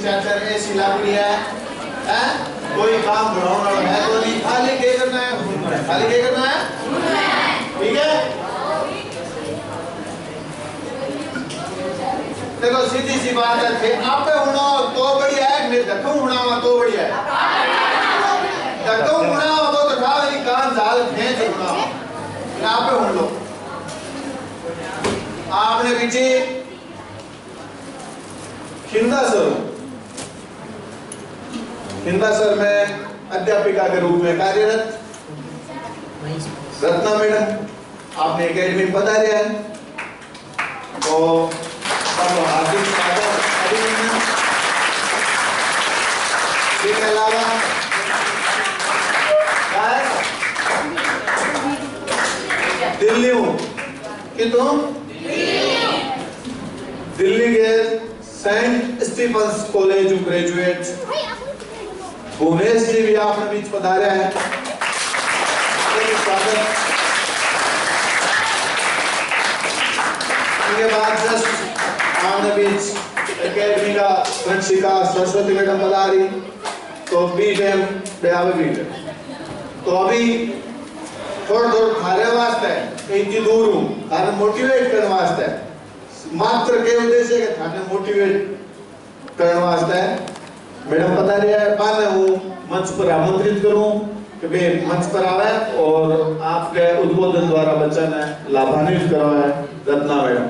चाचर ऐसी लग रही है कोई काम बढ़ाना है तो नहीं, खाली क्या करना है, खाली क्या करना है, ठीक है। देखो सीधी सी बात है, थे आप होना तो बढ़िया है, मेरे धक्का होना तो बढ़िया है, धक्का होना तो था मेरी कान जाल खेच होना आप होन लो। आपने पीछे खिंदा सर में अध्यापिका के रूप में कार्यरत रत्ना मैडम आपने एकेडमी में पधारे हैं, तो हार्दिक स्वागत अभिनंदन। इसके अलावा दिल्ली हूँ कि तुम दिल्ली के Saint Stephen's college graduate Bhuvanesh ji भी आपने बीच पधारे हैं, स्वागत। इसके बाद जस्ट आपने बीच एकेडमी का शिक्षिका सरस्वती मैडम पधारी, तो बीटेम तो अभी थोड़ा थारे वास्ते इतनी दूर हूँ, थाने मोटिवेट करने वास्ते, मात्र के उद्देश्य के थाने मोटिवेट करने वास्ते मैडम बता रही है, मैं वो मंच पर आमंत्रित करूं कि वे मंच पर आवे और आपके उद्बोधन द्वारा बच्चा ने लाभान्वित करवाए रत्ना मैडम।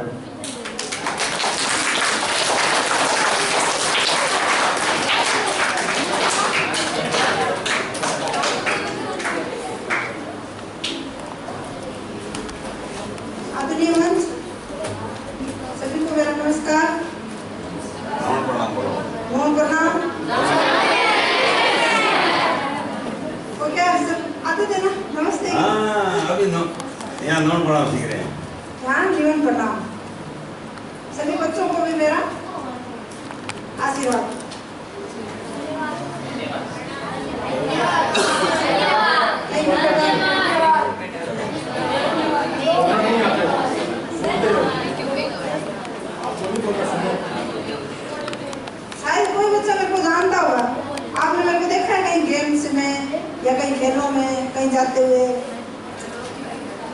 सभी बच्चों को भी मेरा आशीर्वाद। शायद कोई बच्चा मेरे को जानता होगा, आपने मेरे को देखा है कहीं गेम्स में या कहीं खेलों में कहीं जाते हुए,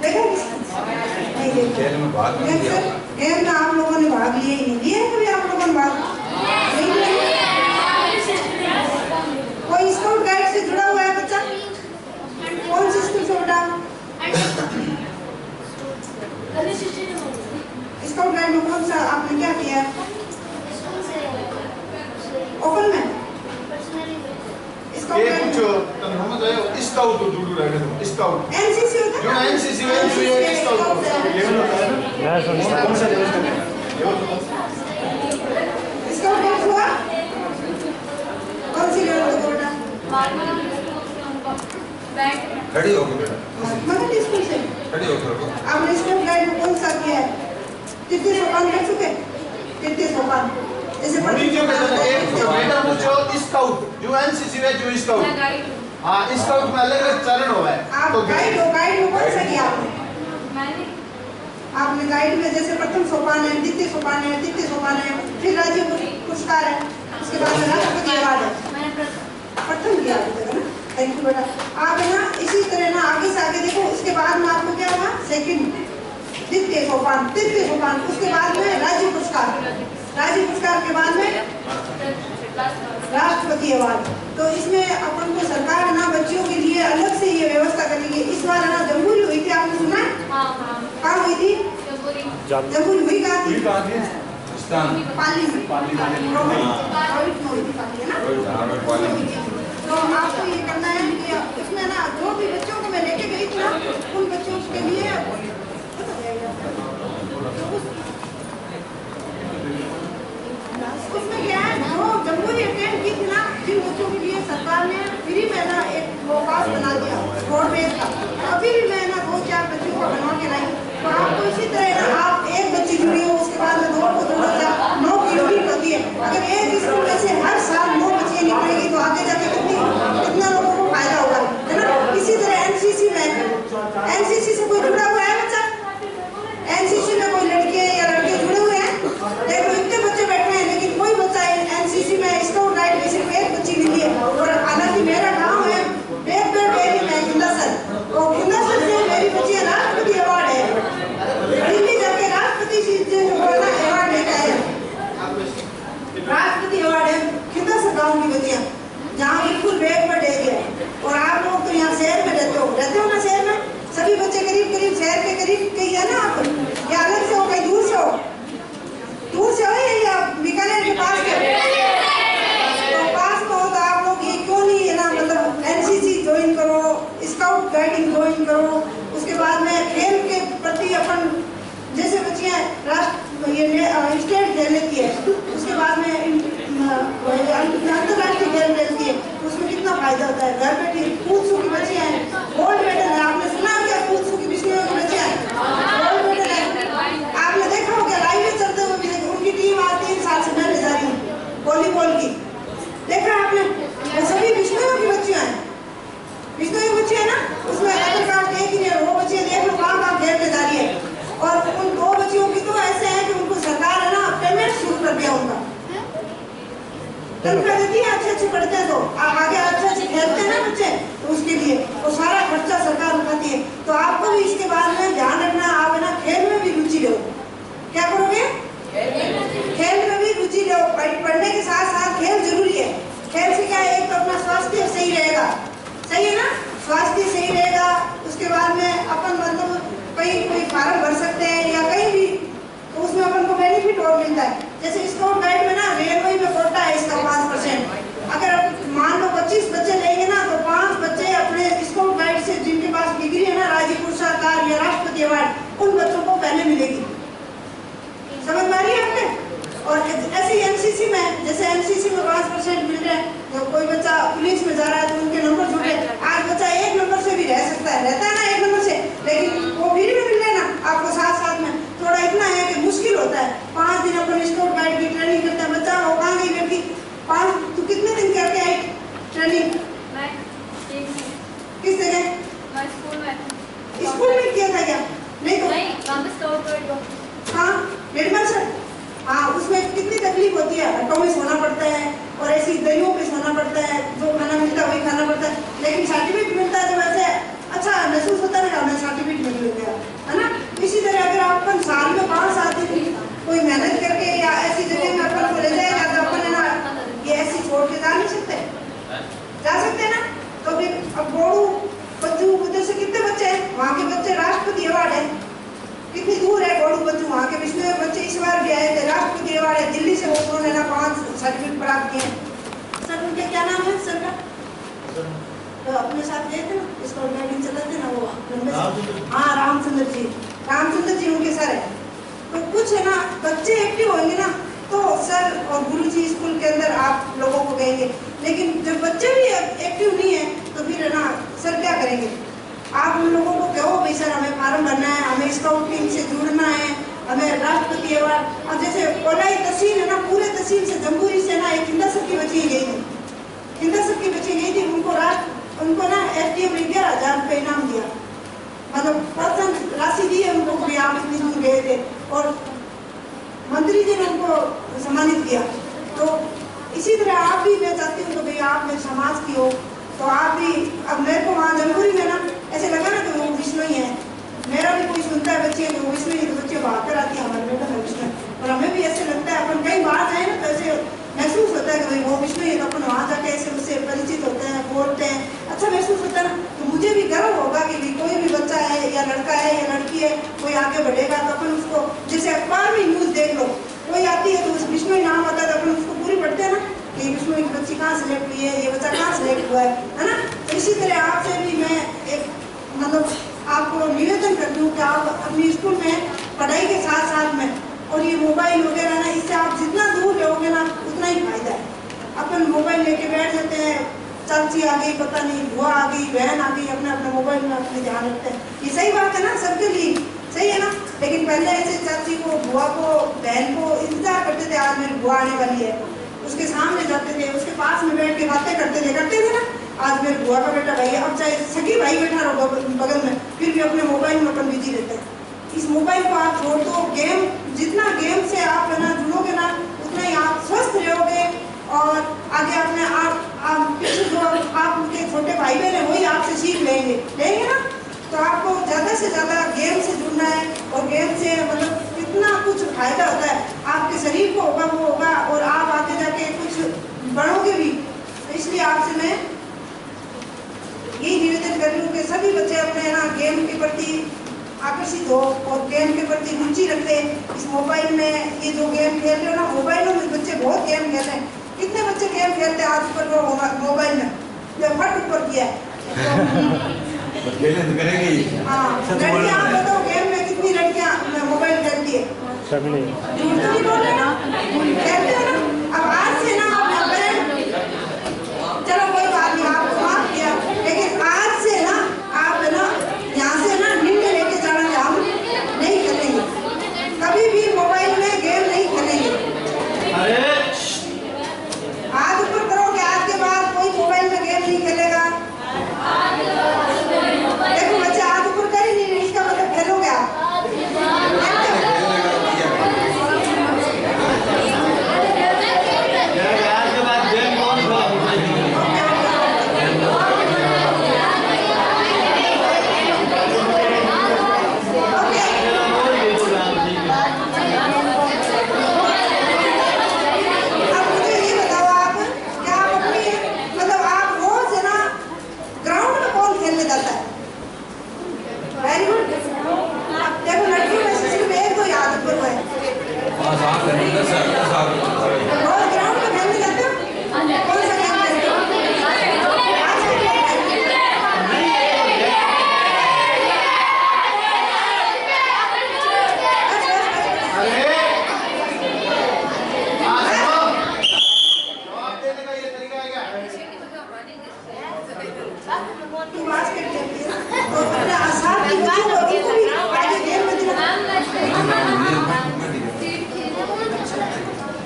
देखा नहीं देखा? गेम में आप लोगों ने भाग लिए ही नहीं, लिए कभी आप लोगों ने भाग नहीं लिए? कोई स्काउट गाइड से जुड़ा हुआ है बच्चा? कौन सी स्कूल से उठा? स्काउट गाइड में कौन सा आपने क्या किया? ओपन में ये कुछ हम तो स्काउट तो जुड़ रहे हैं, स्काउट एनसीसी होता है, जो एनसीसी में जो ये स्काउट लेवल होता है, मैं समझता हूं सर स्काउट कौन हुआ, कौन सी लेवल का बेटा? खड़ी हो गई बेटा, मगध स्कूल से खड़ी हो गई। आपने स्काउट गाइड में कौन सा किया है? कितने सोपान कर चुके? कितने सोपान? जैसे जो बेटा पूछो स्काउट जो एनसीसी में जो स्काउट, हाँ स्काउट में अलग अलग चरण हुआ है। आप गाइड में कौन सा किया आपने? आपने गाइड में जैसे प्रथम सोपान है, द्वितीय सोपान है, तृतीय सोपान है, फिर राज्य पुरस्कार है, उसके बाद राष्ट्रपति अवार्ड है, प्रथम किया आपने ना। थैंक यू बेटा। आप है ना इसी तरह ना आगे से आगे देखो, उसके बाद में आपको क्या हुआ? सेकंड, द्वितीय सोपान, तृतीय सोपान, उसके बाद में राज्य पुरस्कार, राज्य पुरस्कार के बाद में राष्ट्रपति अवार्ड। तो इसमें अपन को सरकार ना बच्चों के लिए अलग से ये व्यवस्था करनी है। इस बार ना जम्बूरी हुई थी, आपने सुना? कहाँ हुई थी? जम्बूरी हुई कहाँ थी? पाली में, पाली में हुई थी, पाली है ना। तो आपको ये करना है कि इसमें ना जो भी बच्चों को मैं लेके गई थी ना, उन बच्चों के लिए उसमें क्या है, जो जम्बूरी अटेंड की थी ना, जिन बच्चों के लिए सरकार ने फ्री में ना एक वो पास बना दिया रोडवेज का, अभी भी मैं ना 2-4 बच्चों को बनवा के लाई। तो आपको इसी तरह ना आप एक बच्ची जुड़ी हो, उसके बाद में 2 को जोड़ा जाए, 9 की यूनिट होती है। अगर एक स्कूल में से हर साल 9 बच्चियां निकलेगी तो आगे जाके कितना लोगों को फायदा होगा, है ना। इसी तरह एनसीसी में, एनसीसी से कोई जुड़ा हुआ है बच्चा? एनसीसी में कोई लड़के या लड़के जुड़े हुए हैं? देखो इतने बच्चे बैठे हैं, लेकिन कोई बच्चा एनसीसी में इसका करीब शहर के करीब कहीं है ना आप, या अलग से हो, कहीं दूर से हो, दूर से हो या बीकानेर के पास के? तो पास में हो तो आप लोग ये क्यों नहीं है ना, मतलब एनसीसी ज्वाइन करो, स्काउट गाइडिंग ज्वाइन करो। उसके बाद में खेल के प्रति अपन, जैसे बच्चियां राष्ट्र ये स्टेट खेल लेती है, उसके बाद में अंतर्राष्ट्रीय खेल खेलती है, उसमें कितना फायदा होता है। घर बैठी कूद की बच्चियां हैं, गोल्ड मेडल है, आपने सुना क्या? कूद की बिस्मियों की बच्चियां गोल्ड मेडल है, आपने देखा होगा लाइव में चलते हुए भी। उनकी टीम आज 3 साल से मेडल जा रही है वॉलीबॉल की, देखा आपने? वो सभी बिस्मियों की बच्चियां हैं, बिस्मियों की बच्चियां ना, उसमें अदर कास्ट एक ही है, वो बच्चियां देख लो कहाँ खेलने जा रही है। और उन 2 बच्चियों की तो ऐसे है कि उनको सरकार है ना पेमेंट शुरू कर दिया, उनका तनख्वाह देती है, अच्छे पढ़ते हैं तो आगे अच्छे खेलते हैं ना बच्चे, तो उसके लिए वो सारा खर्चा सरकार उठाती है। तो आपको भी इसके बाद में ध्यान रखना, आप है ना खेल में भी रुचि लो। क्या करोगे? खेल में भी रुचि लो। पढ़ने के साथ साथ खेल जरूरी है। खेल से क्या है, एक तो अपना स्वास्थ्य सही रहेगा, सही है ना, स्वास्थ्य सही रहेगा। उसके बाद में अपन मतलब कहीं कोई फार्म भर सकते हैं या कहीं भी, तो उसमें अपन को बेनिफिट और मिलता है। जैसे स्काउट गाइड में ना रेलवे में कोटा है इसका 5%। अगर मान लो 25 बच्चे लेंगे ना, तो 5 बच्चे अपने स्काउट गाइड से जिनके पास डिग्री है ना, राज्य पुरस्कार या राष्ट्रपति अवार्ड, उन बच्चों को पहले मिलेगी। समझ में आ रही है आपने? और ऐसे एनसीसी में, जैसे एनसीसी में 5% मिल रहे हैं, तो कोई बच्चा पुलिस में जा रहा है तो उनके नंबर जुड़े। आज बच्चा 1 नंबर से भी रह सकता है, रहता है ना 1 नंबर से, लेकिन वो फिर भी मिल रहे ना आपको साथ में। थोड़ा इतना है कि मुश्किल होता है, 5 दिन अपन स्काउट गाइड की ट्रेनिंग करते हैं। बच्चा वो कहाँ गई बेटी? 5 तू कितने दिन करके आई ट्रेनिंग? किस जगह? स्कूल में किया था क्या? नहीं तो हाँ निर्मल सर, हाँ उसमें कितनी तकलीफ होती है, हटों में सोना पड़ता है और ऐसी दरियों पे सोना पड़ता है, जो खाना मिलता है वही खाना पड़ता है, लेकिन सर्टिफिकेट मिलता है तो वैसे अच्छा महसूस होता है ना, हमें सर्टिफिकेट मिल गया है ना। इसी तरह अगर अपन साल में 5-7 दिन कोई मेहनत करके या ऐसी जगह में अपन को ले जाएगा तो अपन है ना ये ऐसी छोड़ के जा नहीं सकते, जा सकते हैं ना। तो फिर अब बोड़ू बच्चू उधर से कितने बच्चे हैं, वहाँ के बच्चे राष्ट्रपति अवार्ड है, कितनी दूर है गोड़ू बच्चू, वहाँ के विश्व में बच्चे इस बार भी आए थे, राष्ट्रपति अवार्ड है, दिल्ली से उन्होंने ना 5 सर्टिफिकेट प्राप्त किए। सर उनके क्या नाम है सर का? तो अपने साथ गए थे ना, इसको गाइडिंग चलाते ना वो लंबे, हाँ रामचंद्र जी उनके सर है। तो कुछ है ना बच्चे एक्टिव होंगे ना तो सर और गुरुजी स्कूल के अंदर आप लोगों को कहेंगे, लेकिन जब बच्चे भी एक्टिव नहीं है तो फिर है ना सर क्या करेंगे? आप उन लोगों को कहो भाई सर हमें फार्म भरना है, हमें स्काउट टीम से जुड़ना है, हमें राष्ट्रपति अवार्ड। अब जैसे कोलाई तहसील है ना, पूरे तहसील से जम्बूरी से ना एक हिंदासर की बच्ची गई थी, हिंदासर की बच्ची गई थी, उनको ना एसडीएम ने 11,000 रुपये इनाम दिया, मतलब प्रोत्साहन राशि दी है उनको भी, आप इतनी दूर गए थे और मंत्री जी ने उनको सम्मानित किया। तो इसी तरह आप भी, मैं चाहती हूँ तो भाई आप मेरे समाज की हो तो आप भी, अब मेरे को वहाँ जमपुरी में ना ऐसे लगा ना कि वो विष्णु ही है, मेरा भी कोई सुनता है बच्चे तो विष्णु ही, तो बच्चे भाग कर आती है हमारे बेटा है विष्णु, और हमें भी ऐसे लगता है अपन कई बार जाए ना तो ऐसे महसूस होता है कि भाई वो विष्णु ही है, तो अपन वहाँ जाके ऐसे उससे परिचित होते हैं, बोलते हैं, अच्छा महसूस होता है ना। तो मुझे भी गर्व होगा कि कोई भी बच्चा है या लड़का है या लड़की है कोई आगे बढ़ेगा तो अपन उसको, जैसे अखबार में न्यूज़ देख लो कोई आती है तो उस विष्णु नाम आता है तो अपन उसको पूरी पढ़ते हैं ना कि विष्णु की बच्ची कहाँ सिलेक्ट हुई है, ये बच्चा कहाँ सिलेक्ट हुआ है ना। तो इसी तरह आपसे भी मैं एक मतलब आपको निवेदन करती हूँ कि आप अपनी स्कूल में पढ़ाई के साथ साथ में, और ये मोबाइल वगैरह ना इससे आप जितना दूर रहोगे ना उतना ही फायदा है। अपन मोबाइल लेके बैठ जाते हैं, चाची आ गई पता नहीं, बुआ आ गई, बहन आ गई, अपने अपने मोबाइल में अपने ध्यान रखते हैं, ये सही बात है ना सबके लिए, सही है ना। लेकिन पहले ऐसे चाची को, बुआ को, बहन को इंतजार करते थे, आज मेरी बुआ आने वाली है, उसके सामने जाते थे, उसके पास में बैठ के बातें करते थे ना, आज मेरे बुआ का बेटा भाई, अब चाहे सगी भाई बैठा रहो बगल में, फिर भी अपने मोबाइल में अपन बिजी रहते हैं। इस मोबाइल को आप छोड़ दो, गेम, जितना गेम से आप है ना जुड़ोगे ना उतना ही आप स्वस्थ रहोगे, और आगे अपने आप पीछे जो आपके छोटे भाई बहन है वही आपसे सीख लेंगे ना। तो आपको ज़्यादा से ज़्यादा गेम से जुड़ना है, और गेम से मतलब कितना कुछ फायदा होता है, आपके शरीर को होगा वो होगा, और आप आगे जाके कुछ बढ़ोगे भी। तो इसलिए आपसे मैं यही निवेदन कर रही हूँ कि सभी बच्चे अपने ना गेम के प्रति आकर्षित हो और गेम के प्रति रुचि रखते। इस मोबाइल में ये जो गेम खेल रहे हो ना, मोबाइलों में बच्चे बहुत गेम खेल रहे हैं। कितने बच्चे गेम खेलते हैं आज पर मोबाइल में, जब फट ऊपर किया है खेलने तो करेंगे ही। हाँ, लड़कियां आप बताओ गेम में कितनी लड़कियां मोबाइल खेलती है? झूठ तो नहीं बोल रहे ना, खेलते हो ना। अब आज से ना आप चलो कोई बात नहीं, आपको माफ किया, लेकिन आज से ना आप ना यहाँ से ना निर्णय लेके जाना कि हम नहीं खेलेंगे, कभी भी मोबाइल में गेम नहीं खेलेंगे। हाथ ऊपर करो कि आज के बाद कोई मोबाइल में गेम नहीं खेलेगा। देखो बच्चे हाथ ऊपर कर ही नहीं, इसका मतलब खेलोगे आप।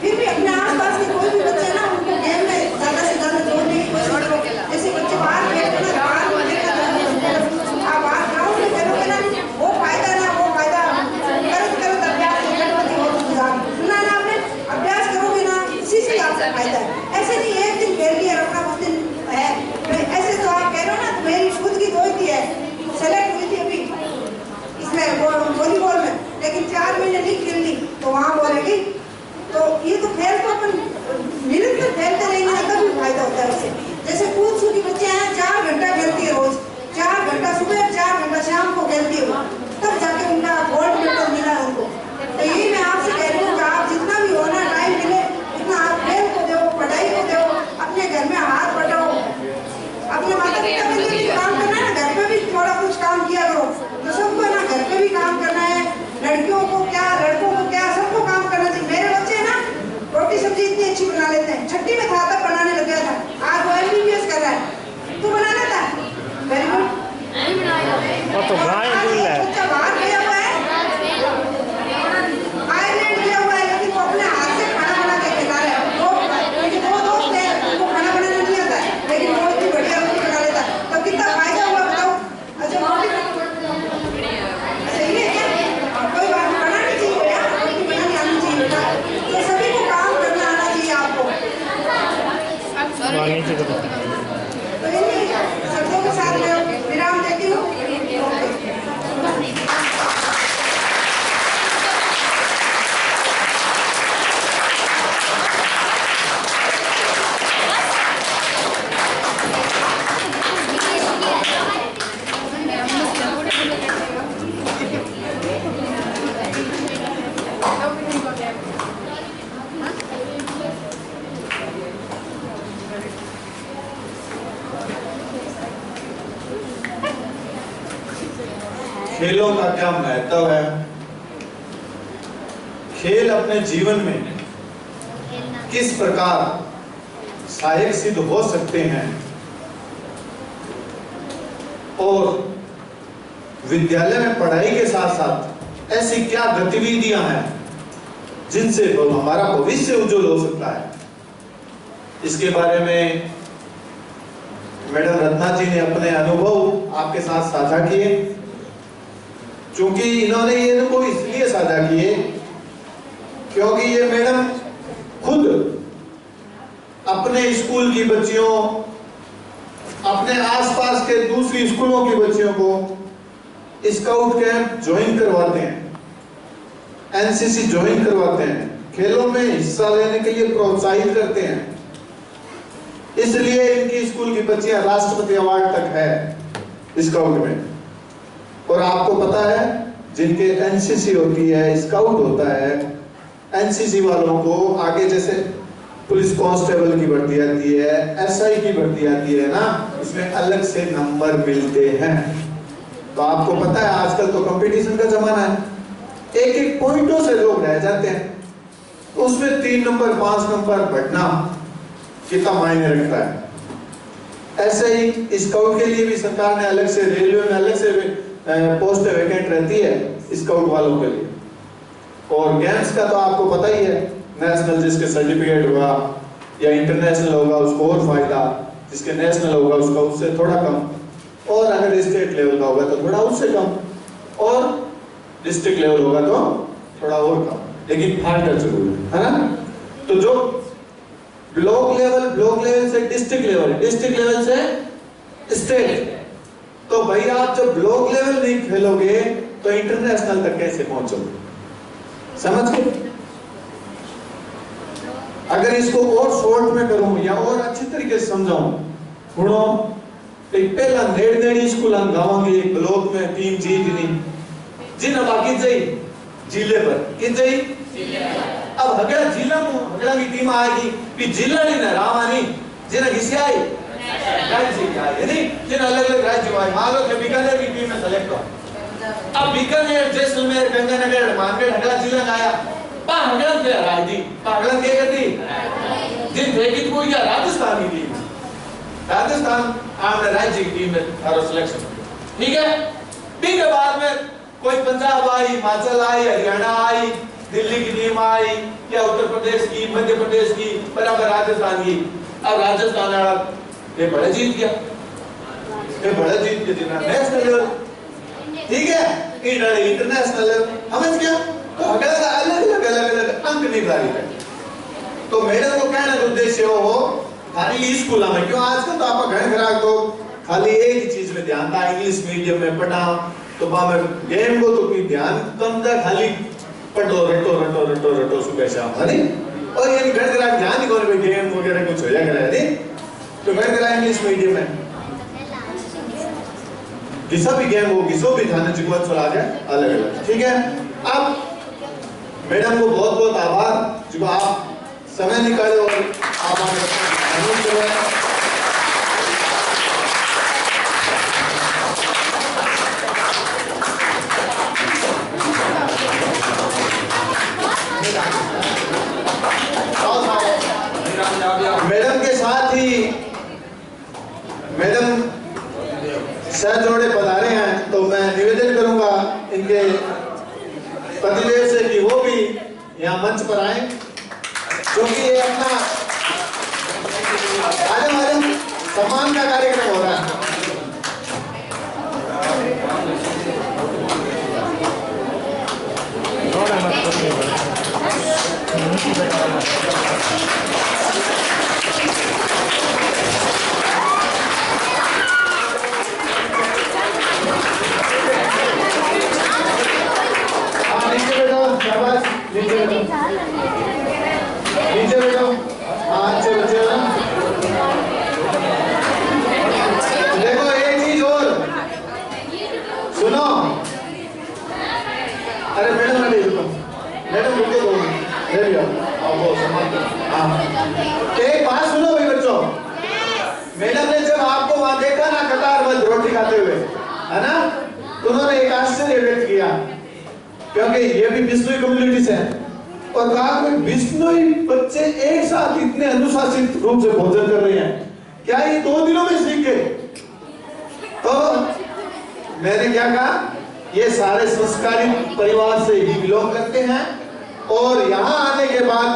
फिर भी अपने आसपास के कोई भी बच्चे ना उनको गेम में ज्यादा से ज्यादा जोड़ने की कोशिश करो। जैसे बच्चे बाहर खेलते हैं, बाहर आप बाहर ग्राउंड में खेलोगे ना, वो फायदा ना वो फायदा करत अभ्यास सुना ना आपने, अभ्यास करोगे ना इसी से आपका फायदा है। ऐसे नहीं एक दिन खेल लिया रखना उस दिन है, ऐसे तो आप कह रहे हो ना। मेरी खुद की दोस्ती है, सेलेक्ट हुई थी अभी इसमें वॉलीबॉल में, लेकिन 4 महीने नहीं खेलनी तो वहाँ बोलेगी। तो ये तो खेल को अपन निरंतर खेलते रहेंगे तब भी फायदा होता है उससे। जैसे कूद की बच्चे हैं 4 घंटा खेलती है रोज, 4 घंटा सुबह 4 घंटा शाम को खेलती है, तब जाके उनका गोल्ड मेडल मिला है उनको। तो यही मैं आपसे कह रही हूँ कि आप जितना भी होना टाइम मिले उतना आप खेल को दो, पढ़ाई को दो, अपने घर में हाथ बटाओ। अपने माता पिता के लिए भी काम करना है ना, घर पे भी थोड़ा कुछ काम किया करो। तो सबको ना घर पे भी काम करना है, लड़कियों को क्या लड़कों को क्या सबको काम करना चाहिए। मेरे बच्चे ना रोटी सब्जी इतनी अच्छी बना लेते हैं, छठी में था तब बनाने लग गया था, आज वो MBBS कर रहा है। तू बना लेता है? Very good. बच्चा बाहर गया हुआ है, आयरलैंड गया हुआ है, लेकिन वो अपने हाथ से खाना बना के खिला रहा है। वो दोस्त है उनको खाना बनाना नहीं आता है, लेकिन वो इतनी बढ़िया रोटी बना लेता है। तो कितना फायदा हुआ बताओ। अच्छा सही है क्या? कोई बात नहीं, बनानी चाहिए यार, रोटी बनानी आनी चाहिए। तो सभी को काम करना आना चाहिए आपको। तो इन्हीं शब्दों के साथ मैं विराम देती हूँ। खेलों का क्या महत्व है, खेल अपने जीवन में किस प्रकार सहायक सिद्ध हो सकते हैं, और विद्यालय में पढ़ाई के साथ साथ ऐसी क्या गतिविधियां हैं जिनसे हमारा भविष्य उज्जवल हो सकता है, इसके बारे में मैडम रत्ना जी ने अपने अनुभव आपके साथ साझा किए। चूंकि इन्होंने ये अनुभव इसलिए साझा किए क्योंकि ये मैडम खुद अपने स्कूल की बच्चियों, अपने आसपास के दूसरी स्कूलों की बच्चियों को स्काउट कैंप ज्वाइन करवाते हैं, एनसीसी ज्वाइन करवाते हैं, खेलों में हिस्सा लेने के लिए प्रोत्साहित करते हैं। इसलिए इनकी स्कूल की बच्चियां राष्ट्रपति अवार्ड तक है स्काउट में। और आपको पता है जिनके एनसीसी होती है, स्काउट होता है, एनसीसी वालों को आगे जैसे पुलिस कांस्टेबल की भर्ती आती है, एसआई की भर्ती आती है ना, उसमें अलग से नंबर मिलते हैं। तो आपको पता है आजकल तो कंपटीशन का जमाना है, एक एक पॉइंटों से लोग रह जाते हैं, तो उसमें 3 नंबर 5 नंबर बढ़ना कितना मायने रखता है। ऐसे ही स्काउट के लिए भी सरकार ने अलग से, रेलवे में अलग से पोस्ट वैकेंट रहती है स्काउट वालों के लिए। और गेम्स का तो आपको पता ही है, नेशनल जिसके सर्टिफिकेट हुआ या इंटरनेशनल होगा उसको और फायदा, जिसके नेशनल होगा उसका उससे थोड़ा कम, और अगर स्टेट लेवल का होगा तो थोड़ा उससे कम, और डिस्ट्रिक्ट लेवल होगा तो थोड़ा और कम, लेकिन फायदा जरूर है ना। तो जो ब्लॉक लेवल से डिस्ट्रिक्ट लेवल से स्टेट, तो भाई आप जब ब्लॉक लेवल नहीं खेलोगे तो इंटरनेशनल तक कैसे पहुंचोगे, समझ गए। अगर इसको और शॉर्ट में करूं या और अच्छी तरीके से समझाऊं, हुणो एक पहला नेड़ स्कूल हम गावांगे एक ब्लॉक में टीम जीतनी जिन बाकी जाई जिले पर कि जाई अब हगड़ा जिला में हगड़ा की टीम आएगी भी जिला नहीं ना रावानी जिन किसी आई राज्य की आई यानी जिन अलग-अलग राज्य आए। मान लो कि बीकानेर की टीम में सेलेक्ट हो, अब बीकानेर जैसलमेर गंगानगर मानगढ़ हगड़ा जिला आया हगड़ा पे राजदी हगड़ा के करती जिन भेगी कोई या राजस्थान की टीम, राजस्थान आमने राज्य की टीम में थारो सिलेक्शन, ठीक है। फिर के बाद में कोई पंजाब आई, हिमाचल आई, हरियाणा आई, दिल्ली की टीम आई, या उत्तर प्रदेश की, मध्य प्रदेश की, बराबर राजस्थान की। अब राजस्थान वाला ये बड़ा जीत गया, जितना नेशनल लेवल, ठीक है, इंटरनेशनल लेवल, समझ गया। तो अलग-अलग अंक निर्धारित है। तो मैडम को कहने का उद्देश्य हो खाली स्कूल में, क्यों आजकल तो आप घर खराब तो खाली एक ही चीज में ध्यान था, इंग्लिश मीडियम में पढ़ा तो में गेम को तो कोई ध्यान कम था, खाली पढ़ो रटो सुबह शाम, है और ये घर खराब ध्यान ही कौन गेम वगैरह कुछ हो जाएगा, है तो घर खराब इंग्लिश मीडियम में किसा भी गेम हो किसो भी ध्यान जिगवत चला जाए अलग-अलग, ठीक है। अब मैडम को बहुत-बहुत आभार जो आप समय निकाले और आप मैडम के साथ ही मैडम सहजोड़े पधारे हैं, तो मैं निवेदन करूंगा इनके पतिदेव से कि वो भी यहाँ मंच पर आए, क्योंकि ये अपना आज सम्मान का कार्यक्रम हो रहा है। नीचे बैठो, अच्छे बच्चे हो। देखो एक चीज और सुनो, अरे मैडम रुको 2 मिनट, वो सम्मान एक बात सुनो भाई बच्चों, मैडम ने जब आपको वहां देखा ना कतार में रोटी खाते हुए, है ना, तो उन्होंने एक आश्चर्य व्यक्त किया, क्योंकि ये भी बिश्नोई कम्युनिटी से है, और कहा कि बिश्नोई बच्चे एक साथ इतने अनुशासित रूप से भोजन कर रहे हैं, क्या ये 2 दिनों में सीख गए? तो मैंने क्या कहा, ये सारे संस्कारित परिवार से ही बिलोंग करते हैं, और यहाँ आने के बाद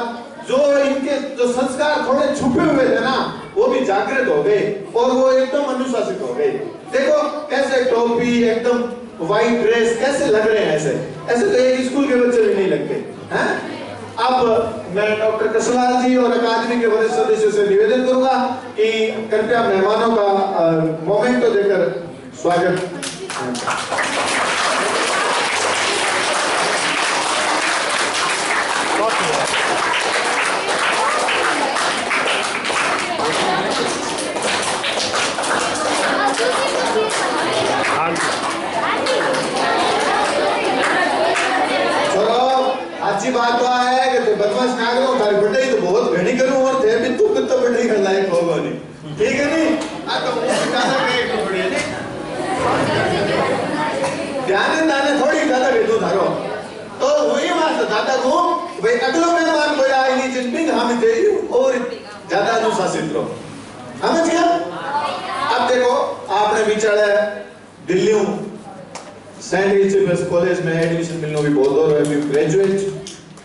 जो इनके जो संस्कार थोड़े छुपे हुए थे ना, वो भी जागृत हो गए और वो एकदम अनुशासित हो गए। देखो कैसे टोपी एकदम व्हाइट ड्रेस कैसे लग रहे हैं, ऐसे तो एक स्कूल के बच्चे भी नहीं लगते हैं। अब मैं डॉक्टर कसवाल जी और अकादमी के वरिष्ठ सदस्यों से निवेदन करूंगा कि कृपया मेहमानों का मोमेंटो देकर स्वागत। सुरक्षित रहो। समझ गया? अब देखो आपने बिचारे दिल्ली सेंट एलिजाबेथ कॉलेज में एडमिशन मिलने भी बहुत और है, ग्रेजुएट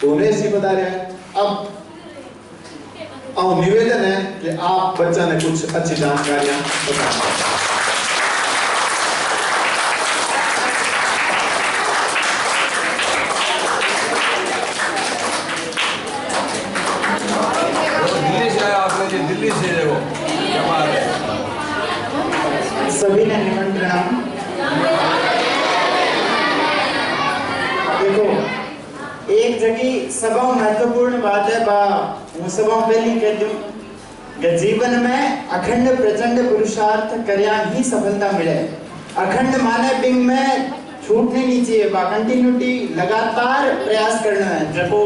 तो उन्हें सी बता रहे हैं। अब निवेदन है कि आप बच्चा ने कुछ अच्छी जानकारियां बताएं। दिल्ली से देखो सभी ने निमंत्रण। देखो एक जगह सभा महत्वपूर्ण बात है वो सभा पहली कहती हूँ कि जीवन में अखंड प्रचंड पुरुषार्थ करया ही सफलता मिले। अखंड माने बिंग में छूटने नहीं चाहिए, कंटिन्यूटी लगातार प्रयास करना है, जको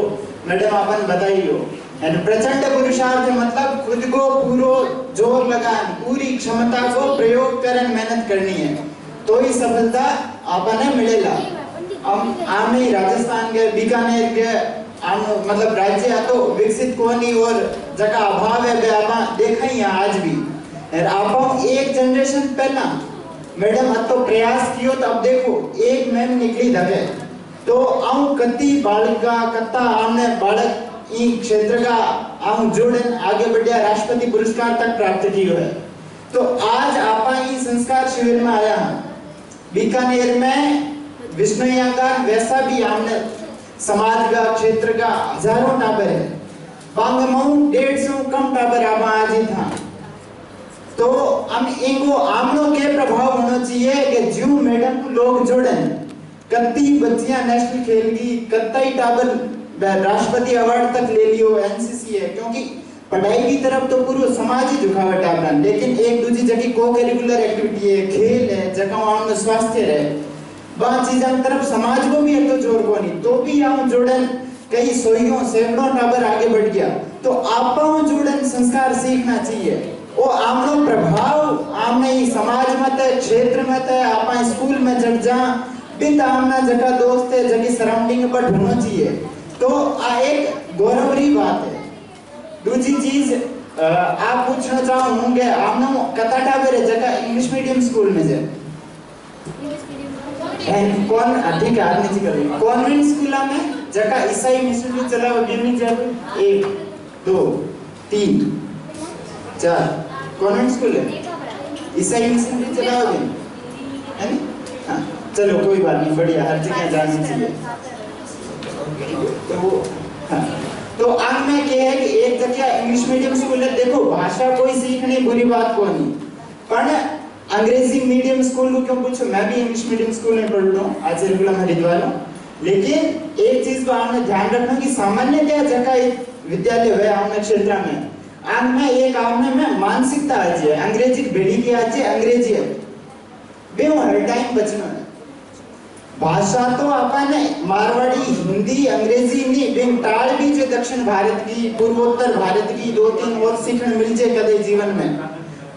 मैडम आपन बताई हो। प्रचंड पुरुषार्थ मतलब खुद को पूरो जोर लगान, पूरी क्षमता को प्रयोग करन मेहनत करनी है तो ही सफलता आपने मिलेगा। हम आमे राजस्थान के बीकानेर के मतलब राज्य तो विकसित कोनी और जगह अभाव है बे आपा देखा ही आज भी। आप एक जनरेशन पहला मैडम तो प्रयास कियो तो अब देखो एक मैम निकली धके तो आऊं कति बालिका कत्ता हमने बालक ई क्षेत्र का आऊं जोड़न आगे बढ़िया राष्ट्रपति पुरस्कार तक प्राप्त कियो है। तो आज आपा ई संस्कार शिविर में आया बीकानेर में विष्णुयांगान वैसा भी हमने समाज का क्षेत्र का हजारों टाबर है, बांगमऊ 150 कम टाबर आप आज ही था। तो हम इनको आमनों के प्रभाव होना चाहिए कि जो मैडम को लोग जोड़न कत्ती बच्चियां नेशनल खेल की कत्ता टाबर राष्ट्रपति अवार्ड तक ले लियो एनसीसी है, क्योंकि पढ़ाई की तरफ तो पूरा समाज ही झुकावा टाबर, लेकिन एक दूसरी जगह को करिकुलर एक्टिविटी है, खेल है, जगह आम स्वास्थ्य है, वह चीज़ों की तरफ समाज को भी है तो जोर को नहीं तो भी हम जोड़न कई सोइयों सैकड़ों टाबर आगे बढ़ गया। तो आपको जोड़न संस्कार सीखना चाहिए। वो आमनो प्रभाव आमने समाज में ते क्षेत्र में ते आपा स्कूल में जब जा बिन आमना जगह दोस्त है जगह सराउंडिंग पर ढूंढना चाहिए। तो आ एक गौरवरी बात है। दूसरी चीज आप पूछना चाहूंगे आमनो कता टाबर जगह इंग्लिश मीडियम स्कूल में जे कौन ठीक है आपने जी करी कॉन्वेंट स्कूल में जगह ईसाई मिशनरी चला गिरनी जब 1 2 3 4 कॉन्वेंट स्कूल है ईसाई मिशनरी चला है ना। हाँ चलो कोई बात नहीं, बढ़िया, हर जगह जानी चाहिए। तो वो हाँ तो आम में क्या है कि एक जगह इंग्लिश मीडियम स्कूल है, देखो भाषा कोई सीखनी बुरी बात को नहीं, पर अंग्रेजी मीडियम स्कूल को क्यों पूछो, मैं भी इंग्लिश मीडियम स्कूल में पढ़ रहा हूँ आज हरिद्वार हूँ। लेकिन एक चीज को आपने ध्यान रखना कि सामान्यतः जगह विद्यालय है आपने क्षेत्र में आम में एक आपने में मानसिकता आज है अंग्रेजी बेड़ी की आज है अंग्रेजी है बे हर टाइम बचना है। भाषा तो आपने मारवाड़ी हिंदी अंग्रेजी नहीं बिन टाल भी जो दक्षिण भारत की पूर्वोत्तर भारत की 2-3 और सीखने मिल जाए कदे जीवन में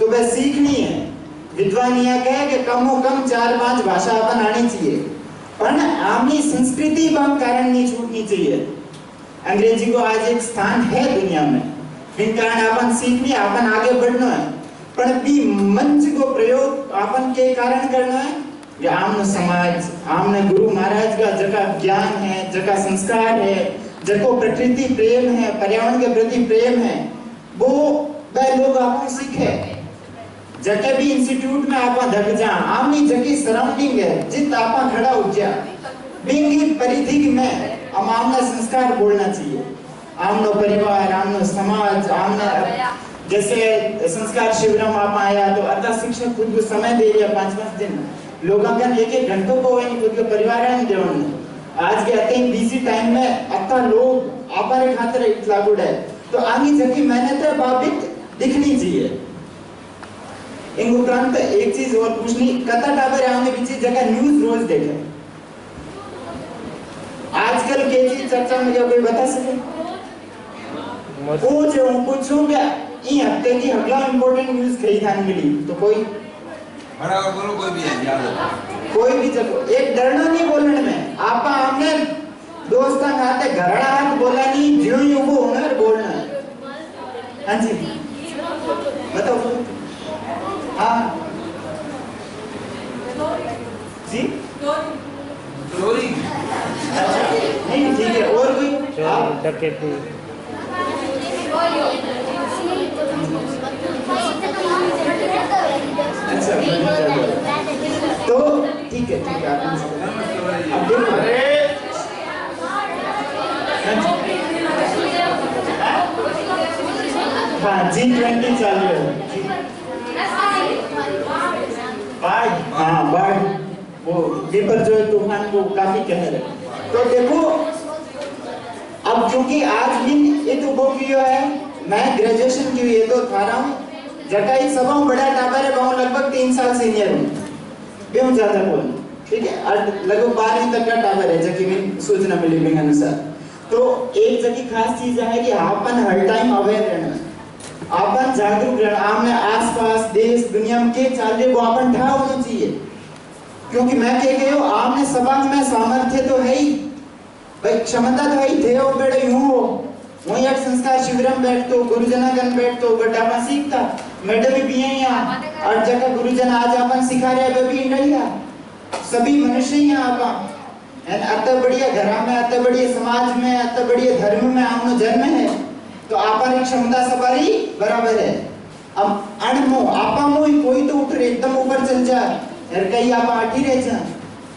तो वह सीखनी है। विद्वान यह कहे कि कमो कम 4-5 भाषा अपन आनी चाहिए, पर आमनी संस्कृति बम कारण नहीं छूटनी चाहिए। अंग्रेजी को आज एक स्थान है दुनिया में, बिन कारण अपन सीखनी अपन आगे बढ़ना है, पर भी मंच को प्रयोग अपन के कारण करना है कि आमने समाज आमने गुरु महाराज का जगह ज्ञान है, जगह संस्कार है, जगह प्रकृति प्रेम है, पर्यावरण के प्रति प्रेम है, वो वह लोग आपको सीखे। जगह भी इंस्टीट्यूट में आपा धक जा आमनी जगह सराउंडिंग है जित आपा खड़ा हो जा बिंगी परिधि में हम आमना संस्कार बोलना चाहिए। आमनो परिवार आमनो समाज आमने जैसे संस्कार शिविर में आप आया तो अर्धा शिक्षक खुद को समय दे दिया 5-5 दिन लोगों का 1-1 घंटों को वही खुद के परिवार में देवन आज के अत्यंत बिजी टाइम में अत्ता लोग आपारे खातिर लागू है तो आगे जगह मेहनत है बाबित दिखनी चाहिए। इन उपरांत एक चीज और पूछनी कथा टाबर आने पीछे जगह न्यूज रोज देखे आजकल के चीज चर्चा में क्या कोई बता सके वो जो पूछूंगा ये हफ्ते की अगला इंपॉर्टेंट न्यूज कहीं ध्यान मिली तो कोई बराबर बोलो कोई भी है याद कोई भी जगह एक डरना नहीं बोलने में आपा हमने दोस्तां खाते घरड़ा हाथ बोला नहीं जो ही वो हुनर बोलना है। हाँ जी बताओ। हाँ जी चोरी अच्छा नहीं ठीक है। और कोई आप डकैती अच्छा तो ठीक है आप अब देखो हाँ G20 चालू है बाढ़। हाँ बाढ़ वो विपर जो है तूफान को काफी कहर है। तो देखो अब क्योंकि आज भी ये तो वो किया है मैं ग्रेजुएशन की ये तो था रहा हूँ जगह एक सभा बड़ा टाबर है वहाँ लगभग 3 साल सीनियर हूँ बेहद ज्यादा बोल ठीक है और लगभग 12वीं तक का टाबर है जबकि मैं सूचना मिली मेरे अनुसार। तो एक जगह खास चीज है कि अपन हर टाइम अवेयर रहना अपन जागरूक रहना आपने आसपास देश दुनिया में के चल रहे वो अपन ठा होना चाहिए क्योंकि मैं कह गए हो आपने सभा में सामर्थ्य तो है ही भाई क्षमता तो है ही थे हो बेड़े यूं हो वहीं एक संस्कार शिविर में बैठतो गुरुजनागण बैठतो बट अपन सीखता मैडम भी हैं यहाँ और जगह गुरुजन आज अपन सिखा रहे हैं भी इंडिया सभी मनुष्य यहाँ अपन अत बढ़िया घर में अत बढ़िया समाज में अत बढ़िया धर्म में आपनो जन्म है तो आपन की क्षमता सवारी बराबर है। अब अणमो आपा मोई कोई तो उठ एकदम ऊपर चल जाए यार कहीं आप आठी रह जा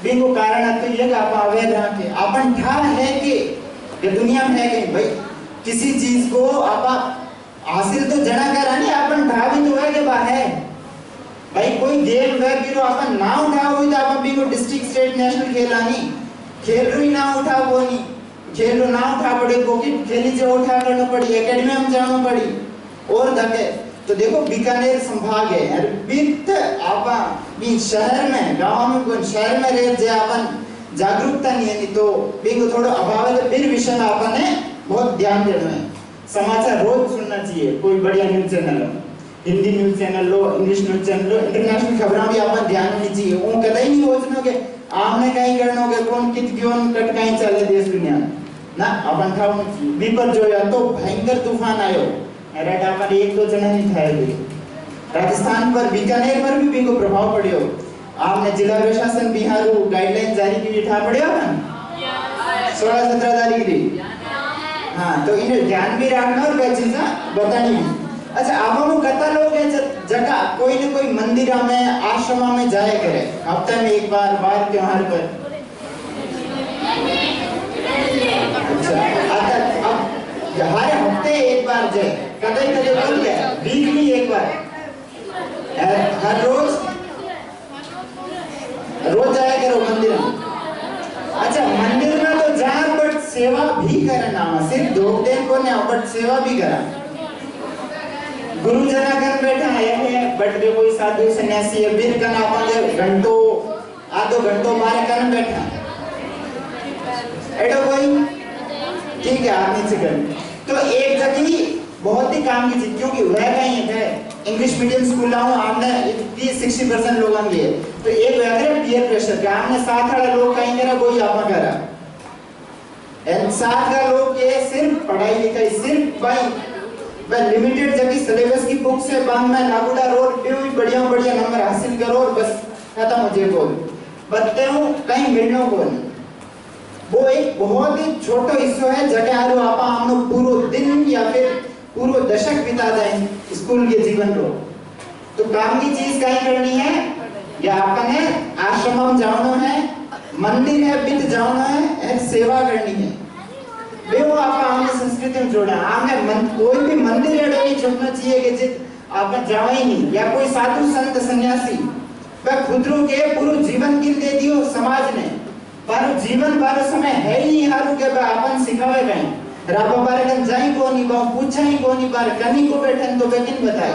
बिंगो कारण तो ये आप अवेयर रह के अपन ठा है कि ये दुनिया में है कहीं भाई किसी चीज को आप हासिल तो जना करा नहीं अपन ठा भी तो है कि बाहर भाई कोई गेम वे बिरो अपन ना उठा हुई तो अपन बिंगो डिस्ट्रिक्ट स्टेट नेशनल खेलानी खेल रही ना उठा वो नहीं खेल रो ना उठा पड़े पॉकेट खेली जो उठा करना पड़ी एकेडमी में जाना पड़ी और धके तो देखो बीकानेर संभाग है यार बित आपा भी शहर में गांव में कोई शहर में रह जे अपन जागरूकता नहीं है नहीं तो बिंगो थोड़ा अभाव है तो फिर विषय में अपन ने बहुत ध्यान देना है। समाचार रोज सुनना चाहिए कोई बढ़िया न्यूज़ चैनल हो हिंदी न्यूज़ चैनल लो इंग्लिश न्यूज़ चैनल लो इंटरनेशनल खबरें भी अपन ध्यान होनी चाहिए वो कतई नहीं सोचनो के आमने कहीं करनो के कौन कित क्यों कट कहीं चले देश दुनिया ना अपन खाओ विपर जो या तो भयंकर तूफान आयो अरे अपन एक दो जना नहीं खाए भी राजस्थान पर बीकानेर पर भी बिंगो प्रभाव पड़ियो आपने जिला प्रशासन बिहार गाइडलाइन जारी की था पड़ियो ना 16-17 तारीख की हाँ तो इन्हें ध्यान भी रखना और वह चीज़ बतानी है। अच्छा आप हम कथा लोग हैं जगह कोई न कोई मंदिर में आश्रम में जाए करे हफ्ते में एक बार बार त्योहार पर अच्छा अब हर हफ्ते एक बार जाए कदे कदे बोल गया वीकली एक बार हर रोज जाया करो मंदिर में। अच्छा मंदिर में तो जहाँ बट सेवा भी करना सिर्फ धोख देन को नहीं बट सेवा भी करा गुरु जनागण बैठा है बट वे कोई साधु सन्यासी है बिर कना अपन घंटों आधो घंटों मारे करन बैठा एडो कोई ठीक है आप नीचे कर तो एक जगह बहुत ही काम की चीज क्योंकि वह कहीं है इंग्लिश मीडियम स्कूल हूँ आपने 30-60% लोग आएंगे तो एक वह पीयर प्रेशर का हमने 7 वाला लोग कहीं करा कोई आपा करा एंड 7 का लोग के सिर्फ पढ़ाई लिखाई सिर्फ भाई लिमिटेड जगह सिलेबस की बुक से बांध में नागुड़ा रोड पे भी बढ़िया बढ़िया नंबर हासिल करो और बस खत्म हो जाए बोल बत्ते हूँ कहीं मिलना को नहीं वो एक बहुत ही छोटा हिस्सा है जगह आरो आपा हम लोग पूरा दिन या फिर पूरा दशक बिता दें स्कूल के जीवन को तो काम की चीज कहीं करनी है या अपने आश्रम में जाना है मंदिर है बित जाना है सेवा करनी है वे वो आपा हमने संस्कृति में जोड़ा हमने कोई भी मंदिर या नहीं छोड़ना चाहिए कि जित आपका जावा ही नहीं या कोई साधु संत सन्यासी वह खुदरू के पूरा जीवन गिर दे दियो समाज ने पर जीवन बार समय है ही हारू के अपन सिखावे कहीं राबा बारे कन जाई को नहीं बा पूछा ही को नहीं बार कनी को बैठन तो बेकिन बताए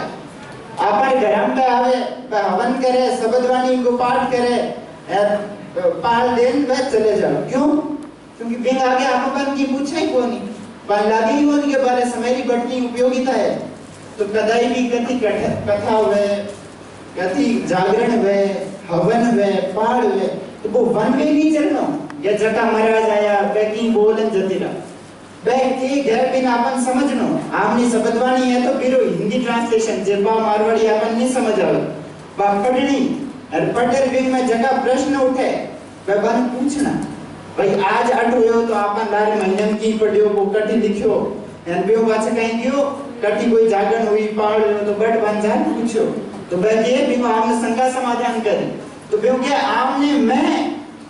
आपन घर में आवे हवन करे शब्दवाणी को पाठ करे पाल देन वे चले जाओ क्यों क्योंकि बिन आगे आपन की पूछा ही को नहीं पर लागे ही उनके बारे समयरी बटनी उपयोगिता है तो कदाई भी कथी कथा हुए कथी जागरण हुए हवन हुए पाठ हुए तो वो वन में नहीं चलना या जटा महाराज आया पैकिंग बोलन जतीरा बैठी गैप इन अपन समझनो आमनी शब्दवाणी है तो बिरो हिंदी ट्रांसलेशन जेबा मारवाड़ी अपन नहीं समझ आवे बा पढ़नी और पढ़र बिन में जगह प्रश्न उठे वे बन पूछना भाई आज अट हुयो तो अपन लारे महीने की पढ़ियो को कटी लिखियो एन बियो बात कहीं दियो कटी कोई जागरण हुई पाड़ तो बट बन जान पूछो तो बैठिए बिन आमने शंका समाधान करे तो बियो के आमने मैं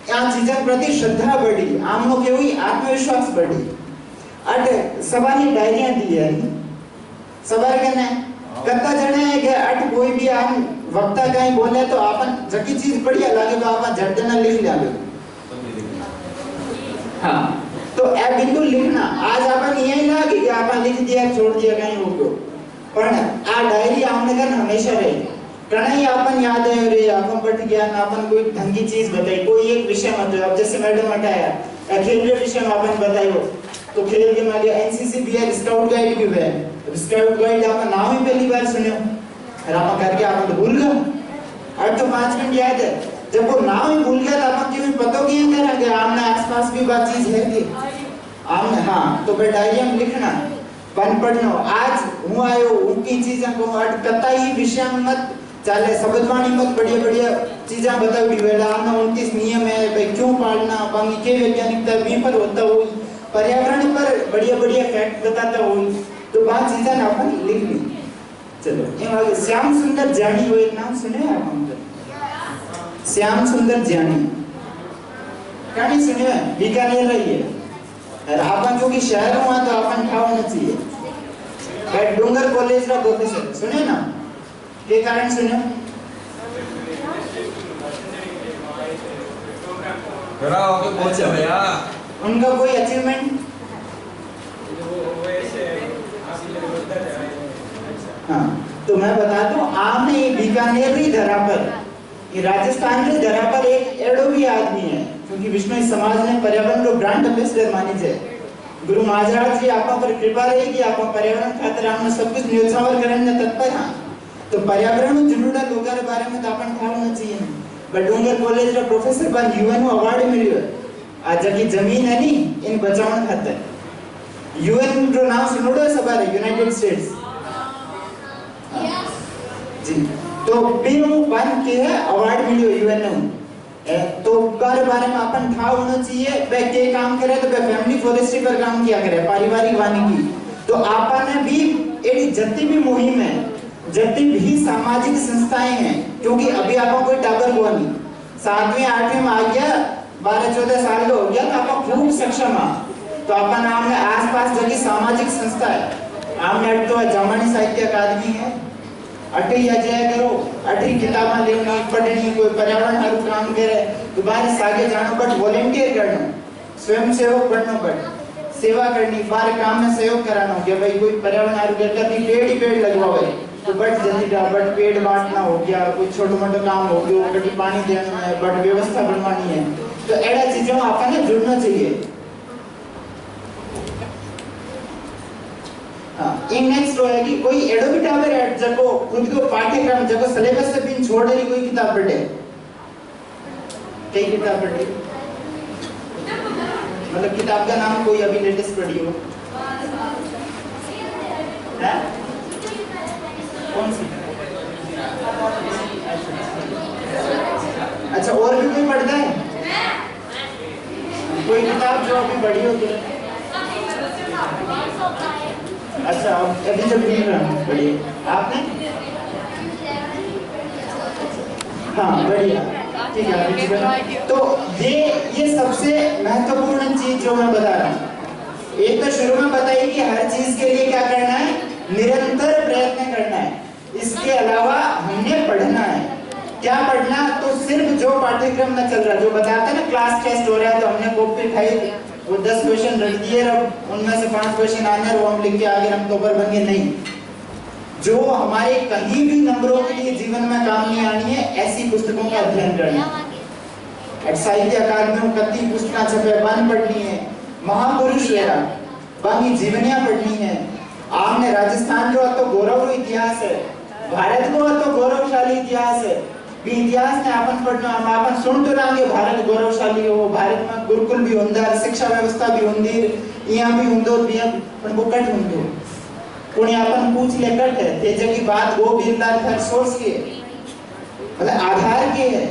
या चीजन प्रति श्रद्धा बढ़ी आमनो के हुई आत्मविश्वास बढ़ी अट सवानी डायरियां दी है सबर कने कत्ता जने है कि अट कोई भी आम वक्ता कहीं बोले तो अपन जकी चीज बढ़िया लगे तो अपन झट देना लिख ले हाँ तो ए बिंदु लिखना आज अपन यही ना कि अपन लिख दिया छोड़ दिया कहीं हो गयो पर आ डायरी हमने कर हमेशा रहे कहीं अपन याद है रे अपन पढ़ गया ना अपन कोई ढंग की चीज बताई कोई एक विषय मत अब जैसे मैडम हटाया खेल के विषय में अपन बताइयो तो खेल के में एनसीसी बीआर स्काउट गाइड भी है स्काउट गाइड अपन नाम ही पहली बार सुने और अपन करके अपन तो भूल गए अब तो 5 मिनट याद है जब वो नाम ही भूल गया तो अपन क्यों पता क्यों करेंगे आमने आसपास भी बात चीज है कि आमने हाँ तो बे डायरी में लिखना पन पढ़नो आज हूं आयो उनकी चीजें को अट कता ही विषय मत चाले शब्दवाणी मत बढ़िया चीजें बताओ वेला आमने 29 नियम है भाई क्यों पालना बाकी के वैज्ञानिकता भी पर होता हो पर्यावरण पर बढ़िया फैक्ट बताता हो तो बात चीजें अपन लिख ली चलो ये आगे श्याम सुंदर जानी हो एक नाम सुने आप हम श्याम सुंदर जानी कहानी सुनिए बीकानेर रही है और अपन जो कि शहर में तो अपन ठाव होना चाहिए डूंगर कॉलेज का प्रोफेसर सुने ना के कारण सुने जरा आगे पहुंचे भैया उनका कोई अचीवमेंट हाँ तो मैं बता दूं आपने ये बीकानेरी धरा पर ये राजस्थान की धरा पर एक एडो भी आदमी है क्योंकि विष्णु समाज ने पर्यावरण को ब्रांड एम्बेसडर मानी है गुरु महाराज जी आपा पर कृपा रहेगी आपा पर्यावरण खातिर हमने सब कुछ न्योछावर करने तत्पर हां तो पर्यावरण में जुड़ना लोगों के बारे में तो अपन ख्याल होना चाहिए बट डूंगर कॉलेज का प्रोफेसर बन यूएन अवार्ड मिलियो आज की जमीन है नी इन बचावन खातिर यूएन जो नाम सुनोड़ो सबारे यूनाइटेड स्टेट्स जी तो बिनु बन के अवार्ड मिलियो यूएन ने तो बारे में अपन ठाव होना चाहिए वे के काम करे तो वे फैमिली फॉरेस्ट्री पर काम किया करे पारिवारिक वानिकी तो आपन ने भी एडी जत्ती भी मुहिम है जत्ती भी सामाजिक संस्थाएं हैं क्योंकि अभी आपको कोई टाबर हुआ नहीं 7वीं 8वीं में आ गया 12-14 साल का हो गया तो आपको खूब सक्षम है तो अपन हमने आसपास जगह सामाजिक संस्था है हमने तो जर्मनी साहित्य अकादमी है अटे या जय करो अटे किताबें लेनी पढ़नी कोई पर्यावरण हरु काम करे दोबारा आगे जानो बट वॉलंटियर करना स्वयं सेवक बनना पड़ सेवा करनी बाहर काम में सहयोग कराना कि भाई कोई पर्यावरण हरु करता भी पेड़ ही पेड़ लगवावे तो बट जल्दी बट पेड़ बांटना हो गया कोई छोटा-मोटा काम हो गया कटी पानी देना है बट व्यवस्था बनवानी है तो ऐसा चीजों आपने जुड़ना चाहिए हां एक नेक्स्ट है कि कोई एडो भी टावर है जको खुद को पाठ्यक्रम जको सिलेबस से पिन छोड़ रही कोई किताब पढ़े कई किताब पढ़ी मतलब किताब का नाम कोई अभी लेटेस्ट पढ़ी हो है कौन सी अच्छा और भी कोई पढ़ता है कोई किताब जो अभी पढ़ी हो तो अच्छा अभी जब पढ़िए आपने हाँ बढ़िया ठीक है तो ये सबसे महत्वपूर्ण चीज जो मैं बता रहा हूँ एक तो शुरू में बताइए कि हर चीज के लिए क्या करना है निरंतर प्रयत्न करना है इसके अलावा हमने पढ़ना है क्या पढ़ना तो सिर्फ जो पाठ्यक्रम में चल रहा है जो बताते हैं ना क्लास टेस्ट हो रहा है तो हमने कॉपी उठाई वो 10 क्वेश्चन रख दिए अब उनमें से 5 क्वेश्चन आने और वो हम लिख के आगे हम टॉपर बन गए नहीं जो हमारे कहीं भी नंबरों के लिए जीवन में काम नहीं आनी है ऐसी पुस्तकों का अध्ययन करना साहित्य अकादमी में कति पुस्तकें छपे बन पढ़नी है महापुरुष रहा बाकी जीवनियां पढ़नी है आपने राजस्थान जो तो गौरव इतिहास है भारत को तो गौरवशाली इतिहास है भी इतिहास ने अपन पढ़ना हम अपन सुन तो लांगे भारत गौरवशाली हो, भारत में गुरुकुल भी होंदा, शिक्षा व्यवस्था भी होंदी, यहाँ भी होंदो भी पण वो कट होंदो कोणी अपन पूछ ले कट है ते जगी बात वो बिरला हर सोर्स की है, मतलब आधार की है।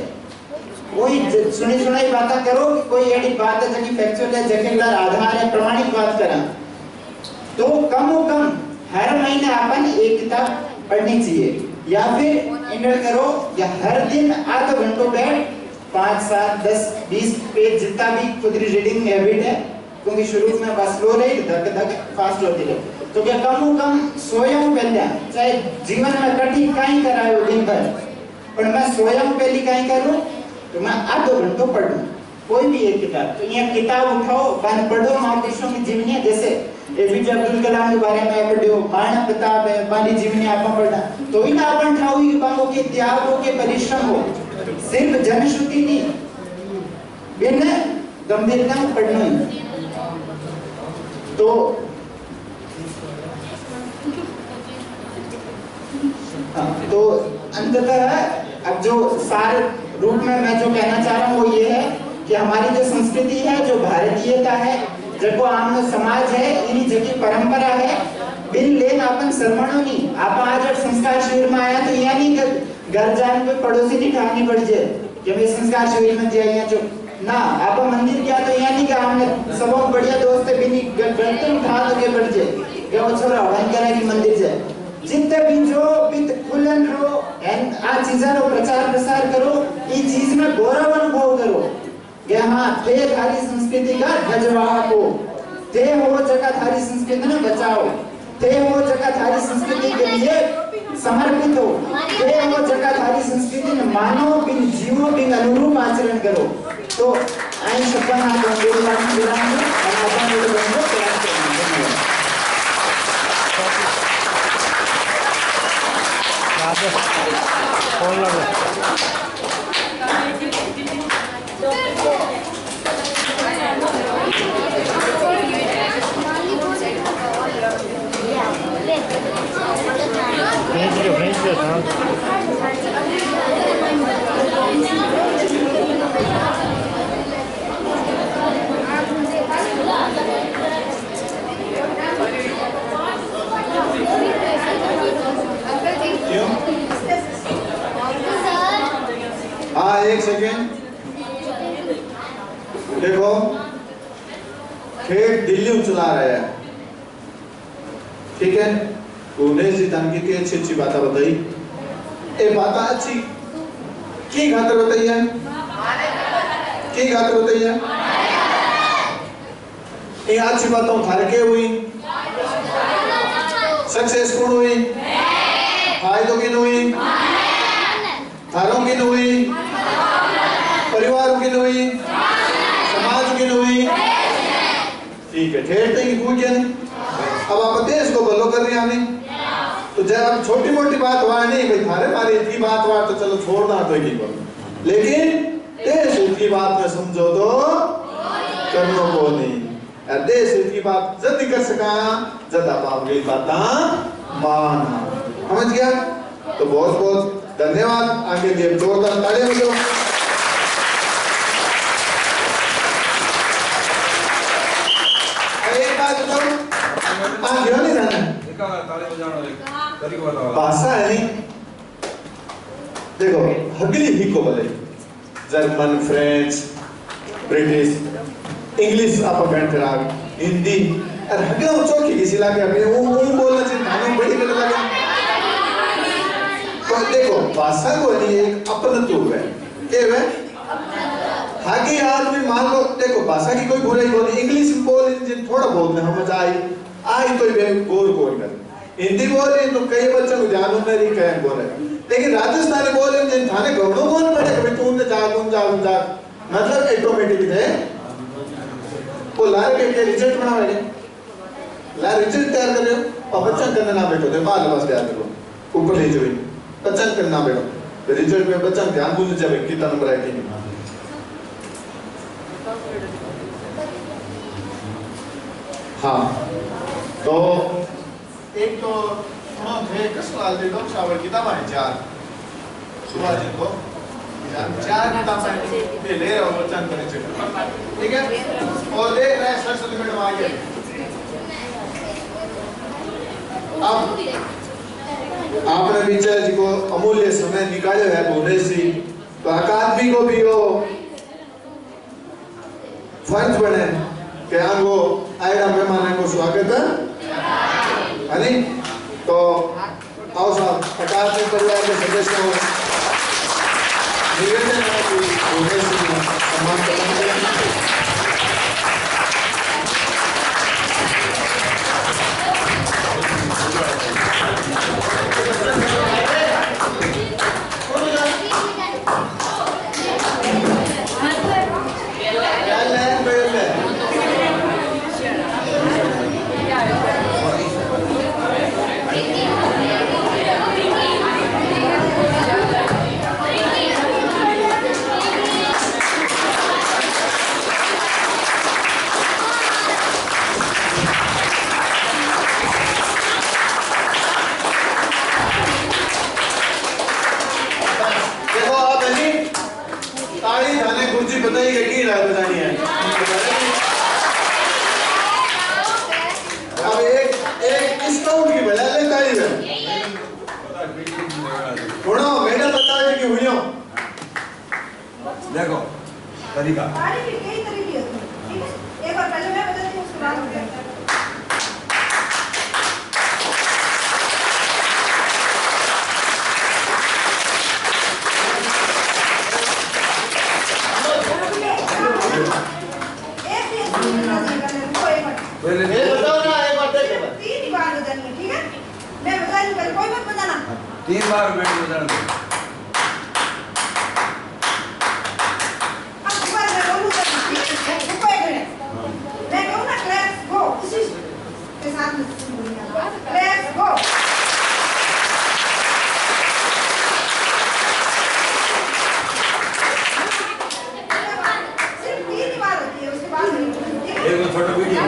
कोई सुनी सुनाई बातें करो कि कोई एडी बात है जगी फैक्चुअल है, जगी आधार है, प्रमाणित बात करा तो कम से कम हर महीने अपन एक किताब पढ़नी चाहिए, या फिर इंटर करो या हर दिन आधा घंटा बैठ 5, 7, 10, 20 पेज जितना भी खुद रीडिंग हैबिट है, क्योंकि शुरू में बस स्लो रही धक धक फास्ट होती रहे तो क्या कम से कम सोया पहले चाहे जीवन में कठिन कहीं करायो दिन भर पर मैं सोया पहले कहीं करूं तो मैं आधो घंटो पढ़ूं कोई भी एक किताब। तो ये किताब उठाओ बन पढ़ो महापुरुषों की जीवनी, जैसे एपीजे अब्दुल कलाम के बारे में पढ़ो, मानव प्रताप है बाली जीवनी आपा पढ़ना तो इन अपन ठाऊ की बांगो के त्याग हो के परिश्रम हो, सिर्फ जनश्रुति नहीं बिन गंभीरता पढ़ना ही। तो तो अंततः अब जो सार रूप में मैं जो कहना चाह रहा हूँ वो ये है कि हमारी जो संस्कृति है, जो भारतीयता है, जो आम समाज है, इन्हीं जगह परंपरा है, बिन लेन अपन शर्मणो नहीं। आप आज जब संस्कार शिविर में आया तो यहाँ नहीं घर जाने पे पड़ोसी नहीं ठानी पड़ जाए कि मैं संस्कार शिविर में जाइए जो ना, आप मंदिर गया तो यहाँ नहीं कि हमने सब बढ़िया दोस्त भी नहीं गलते उठा तो के पड़ जाए क्या वो छोरा हवन करा कि मंदिर जाए जितने भी जो बित खुलन रो एंड आ चीज़ों को प्रचार प्रसार करो, ये चीज में गौरव अनुभव करो कि हाँ थे थारी संस्कृति का ध्वजवाहक हो, थे हो जगह थारी संस्कृति ने बचाओ, थे हो जगह थारी संस्कृति के लिए समर्पित हो, थे हो जगह थारी संस्कृति ने मानो बिन जीवो बिन अनुरूप आचरण करो। तो आई शब्द ना गंभीर बात विराम में अपन को बंदो प्रयास करना है। कौन लगा भेज दो हाँ एक सेकेंड देखो, खेत दिल्ली में चला रहा है, ठीक है, उन्हें सिद्धांत की अच्छी बातें बताई, ये बातें अच्छी की खातर बताई है, की खातर बताई है, ये अच्छी बातों थारे के हुई, सक्सेसफुल हुई, फायदों की हुई, थारों की हुई, परिवारों की हुई, समाज की हुई, ठीक है, ठहरते ही पूछ क्या नहीं। अब आप देश को भलो कर रहे हैं, तो जब छोटी मोटी बात हुआ नहीं भाई थारे मारे इतनी बात हुआ तो चलो छोड़ना तो ही बोलो, लेकिन देश इतनी बात में समझो तो करनो को नहीं, देश इतनी बात जल्दी कर सका जब आप आपकी बात माना, समझ गया? तो बहुत बहुत धन्यवाद, आगे लिए जोरदार तालियां बजाओ। एक बात बताओ, आगे नहीं जाना, भाषा है नहीं, देखो हगली ही को बोले जर्मन, फ्रेंच, ब्रिटिश, इंग्लिश आप बैंड करा, हिंदी और हगला चौकी किसी लागे अपने वो बोलना चाहिए, नाम बड़ी कर लगा। तो देखो भाषा को नहीं एक अपनत्व है, क्या है? हाकी आदमी मान लो, देखो भाषा की कोई बुराई नहीं, इंग्लिश बोल जिन थोड़ा बहुत में समझ आई तो बोल कोई कर, हिंदी बोले तो कई बच्चों को जानू में ही कह बोले, लेकिन राजस्थानी बोले जिन थाने घरों कौन पड़े कभी तुमने जा मतलब ऑटोमेटिक है वो लारे के रिजल्ट बना रहे, ला रिजल्ट तैयार कर रहे हो और बच्चा करने ना बैठो दे बाल बस तैयार करो ऊपर ले जाओ बच्चा करना बैठो रिजल्ट में बच्चा ध्यान भूल जाए कितना नंबर है कि हाँ। तो एक तो थोड़ा थे कसलाल दे दो शावर किताब है चार सुबह जी को चार किताब मैं ले रहा हूँ बच्चा परिचय, ठीक है। और देख रहे हैं सरस्वती मैडम आगे। अब आपने विचार जी को अमूल्य समय निकाले है भुवनेश जी, तो अकादमी को भी वो फर्ज बने कि आपको आएगा मेहमान को स्वागत है नहीं। तो आओ साहब, अकादमी परिवार के सदस्यों निवेदन है कि भुवनेश जी को सम्मान करना। देखो तरीका कई तरीके होते हैं, ठीक है। एक बार पहले मैं बताती हूँ, उसके बाद तीन ही बार बतानी है, ठीक है। मैं बता दूँ, पहले कोई मत बताना। 3 बार बेटी बताना दो। Let's go. सिर्फ 3 बार होती है, उसके बाद नहीं। एक फोटो वीडियो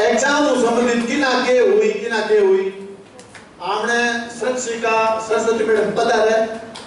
एग्जाम संबंधित किना के हुई आमने सरस्वती मैडम पता है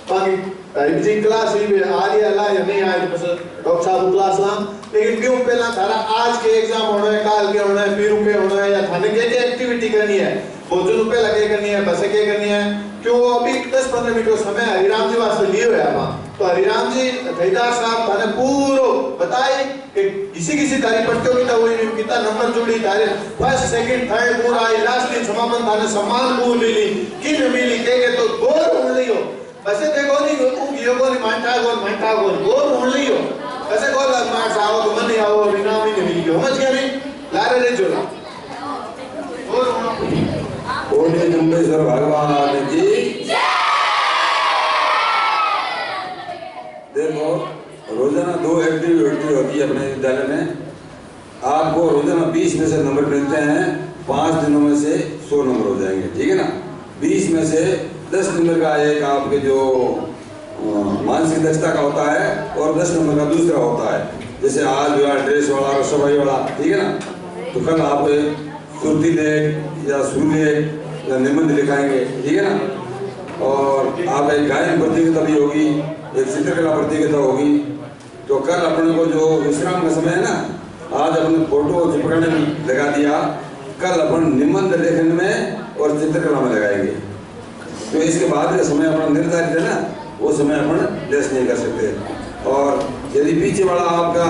बाकी जी क्लास ही में आ रही है ला या नहीं आ रही बस डॉक्टर साहब क्लास ला, लेकिन क्यों पहला थारा आज के एग्जाम होना है, काल के होना है, फिर के होना है, या थाने के एक्टिविटी करनी है, भोजन पे लगे करनी है, बस के करनी है, क्यों अभी 10-15 मिनट समय हरिराम जी वास्ते लिए हुए हैं। तो हरिराम जी थैदार साहब थाने पूरो बताए कि किसी तारी प्रतियोगिता हुई, कितना नंबर जोड़ी तारे फर्स्ट सेकंड थर्ड पूरा आई, लास्ट दिन समापन थाने सम्मान पूर मिली किन मिली के तो गोर उड़ लियो बसे देखो नहीं गियो को मांटा गोर उड़ लियो बसे गोर मार साओ तो मन आओ इनाम ही मिल गयो समझ गया नहीं लारे रे जोला गोर बोले जम्बेश्वर भगवान की जय। देखो रोजाना 2 एक्टिविटी होती है अपने विद्यालय में। आपको रोजाना 20 में से नंबर मिलते हैं, 5 दिनों में से 100 नंबर हो जाएंगे, ठीक है ना। 20 में से 10 नंबर का एक आपके जो मानसिक दक्षता का होता है और 10 नंबर का दूसरा होता है, जैसे आज जो है ड्रेस वाला और सफाई वाला, ठीक है ना। तो कल आप सुरती लेख या सूर्य या निबंध लिखाएंगे, ठीक है ना। और आप एक गायन प्रतियोगिता भी होगी, एक चित्रकला प्रतियोगिता होगी। तो कल अपने को जो विश्राम का समय है ना, आज अपने फोटो चिपकाने में लगा दिया, कल अपन निबंध लेखन में और चित्रकला में लगाएंगे। तो इसके बाद का समय अपना निर्धारित है ना, वो समय अपन लेस नहीं कर सकते। और यदि पीछे वाला आपका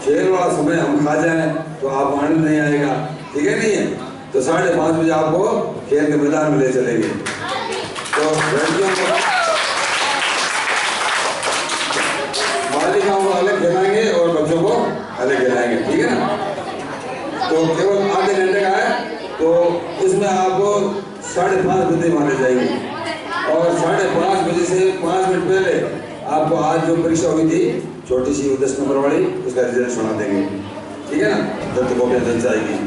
खेल वाला समय हम खा जाए तो आप आनंद नहीं आएगा, ठीक है नहीं है। तो 5:30 बजे आपको खेल के मैदान में ले चलेंगे। तो लड़कियों को बालिकाओं को अलग खिलाएंगे और बच्चों को अलग खिलाएंगे, ठीक है ना। तो केवल आधे घंटे का है, तो इसमें आपको 5:30 बजे माने जाएंगे। और 5:30 बजे से 5 मिनट पहले आपको आज जो परीक्षा हुई थी छोटी सी 10 नंबर वाली, उसका रिजल्ट सुना देंगे, ठीक है ना। जब तक कॉपी दल जाएगी।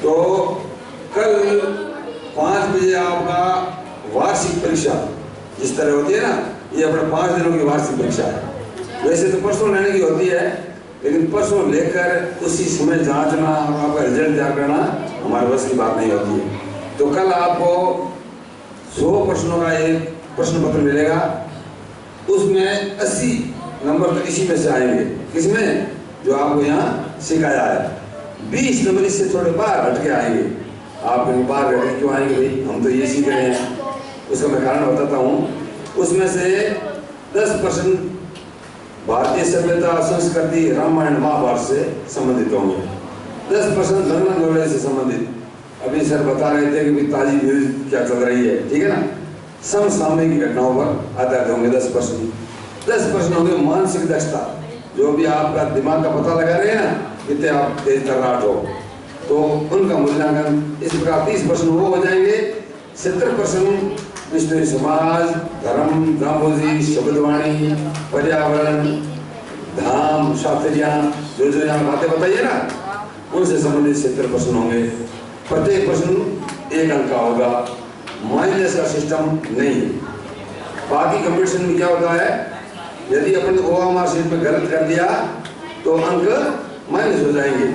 तो कल 5 बजे आपका वार्षिक परीक्षा जिस तरह होती है ना, ये अपने 5 दिनों की वार्षिक परीक्षा है। वैसे तो परसों लेने की होती है, लेकिन परसों लेकर उसी समय जांचना और आपका रिजल्ट तैयार करना हमारे बस की बात नहीं होती है। तो कल आपको 100 प्रश्नों का एक प्रश्न पत्र मिलेगा, उसमें 80 नंबर तो इसी में से आएंगे। किसमें? जो आपको यहाँ सिखाया है। 20 नंबर इससे थोड़े बाहर हटके आएंगे। आप बाहर हटके क्यों आएंगे भाई, हम तो ये सीख रहे हैं, उसका मैं कारण बताता हूँ। उसमें से 10% भारतीय सभ्यता, संस्कृति, रामायण महाभारत से संबंधित होंगे, 10% जनरल नॉलेज से संबंधित। अभी सर बता रहे थे कि ताजी न्यूज क्या चल रही है, ठीक है ना। समसामयिक घटनाओं पर आधारित होंगे 10%। 10% होंगे मानसिक दक्षता, जो भी आपका दिमाग का पता लगा रहे हैं ना, कितने आप तेज तर्राट हो, तो उनका मूल्यांकन इस प्रकार 30% वो हो जाएंगे। 70% मिशनरी समाज, धर्म, गांवोजी, शब्दवाणी, पर्यावरण, धाम, शास्त्रियाँ, जो यहाँ बातें बताइए ना, उनसे संबंधित 70% होंगे। प्रत्येक प्रश्न 1 अंक का होगा, माइनस का सिस्टम नहीं। बाकी कंपटीशन में क्या होता है, यदि अपन OMR शीट में गलत कर दिया तो अंक माइनस हो जाएंगे,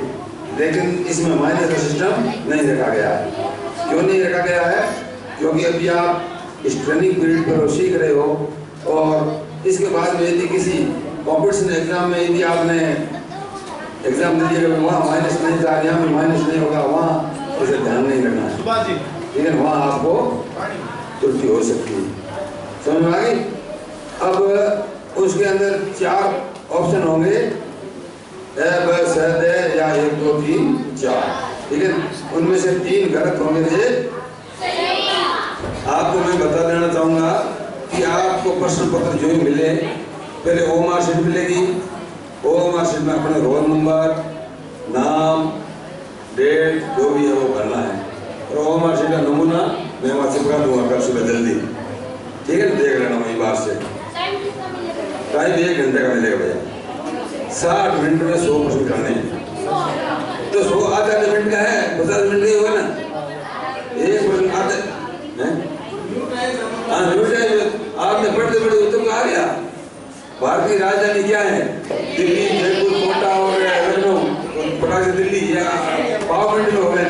लेकिन इसमें माइनस का सिस्टम नहीं रखा गया है। क्यों नहीं रखा गया है? क्योंकि अभी आप इस ट्रेनिंग पीरियड पर सीख रहे हो, और इसके बाद में यदि किसी कॉम्पिटिशन एग्जाम में यदि आपने एग्जाम दे दिया, वहाँ माइनस नहीं था, यहाँ में माइनस नहीं होगा, वहाँ इसे ध्यान नहीं रखना है, लेकिन वहाँ आपको त्रुटि हो सकती है। समझ में आ गई? अब उसके अंदर 4 ऑप्शन होंगे, ए, ब, स, द या 1, 2, 3, 4, ठीक है। उनमें से 3 गलत होंगे थे। आपको मैं बता देना चाहूँगा कि आपको प्रश्न पत्र जो ही मिले, पहले OMR शीट मिलेगी। OMR शीट में अपने रोल नंबर, नाम, डेट जो भी है वो भरना है, और OMR शीट का नमूना मैं वहाँ चिपका दूंगा कल सुबह जल्दी, ठीक है। देख लेना वहीं बाहर से। टाइम 1 घंटे का मिलेगा भैया। 60 मिनट में 100 प्रश्न करने हैं, तो 100 आधा मिनट का है, 50 मिनट नहीं होगा ना। एक प्रश्न आधे आपने पढ़ते पढ़ते उत्तर आ गया। भारतीय राजधानी क्या है? दिल्ली, जयपुर, कोटा और लखनऊ, पटाख से दिल्ली या पावरमेंट में हो गए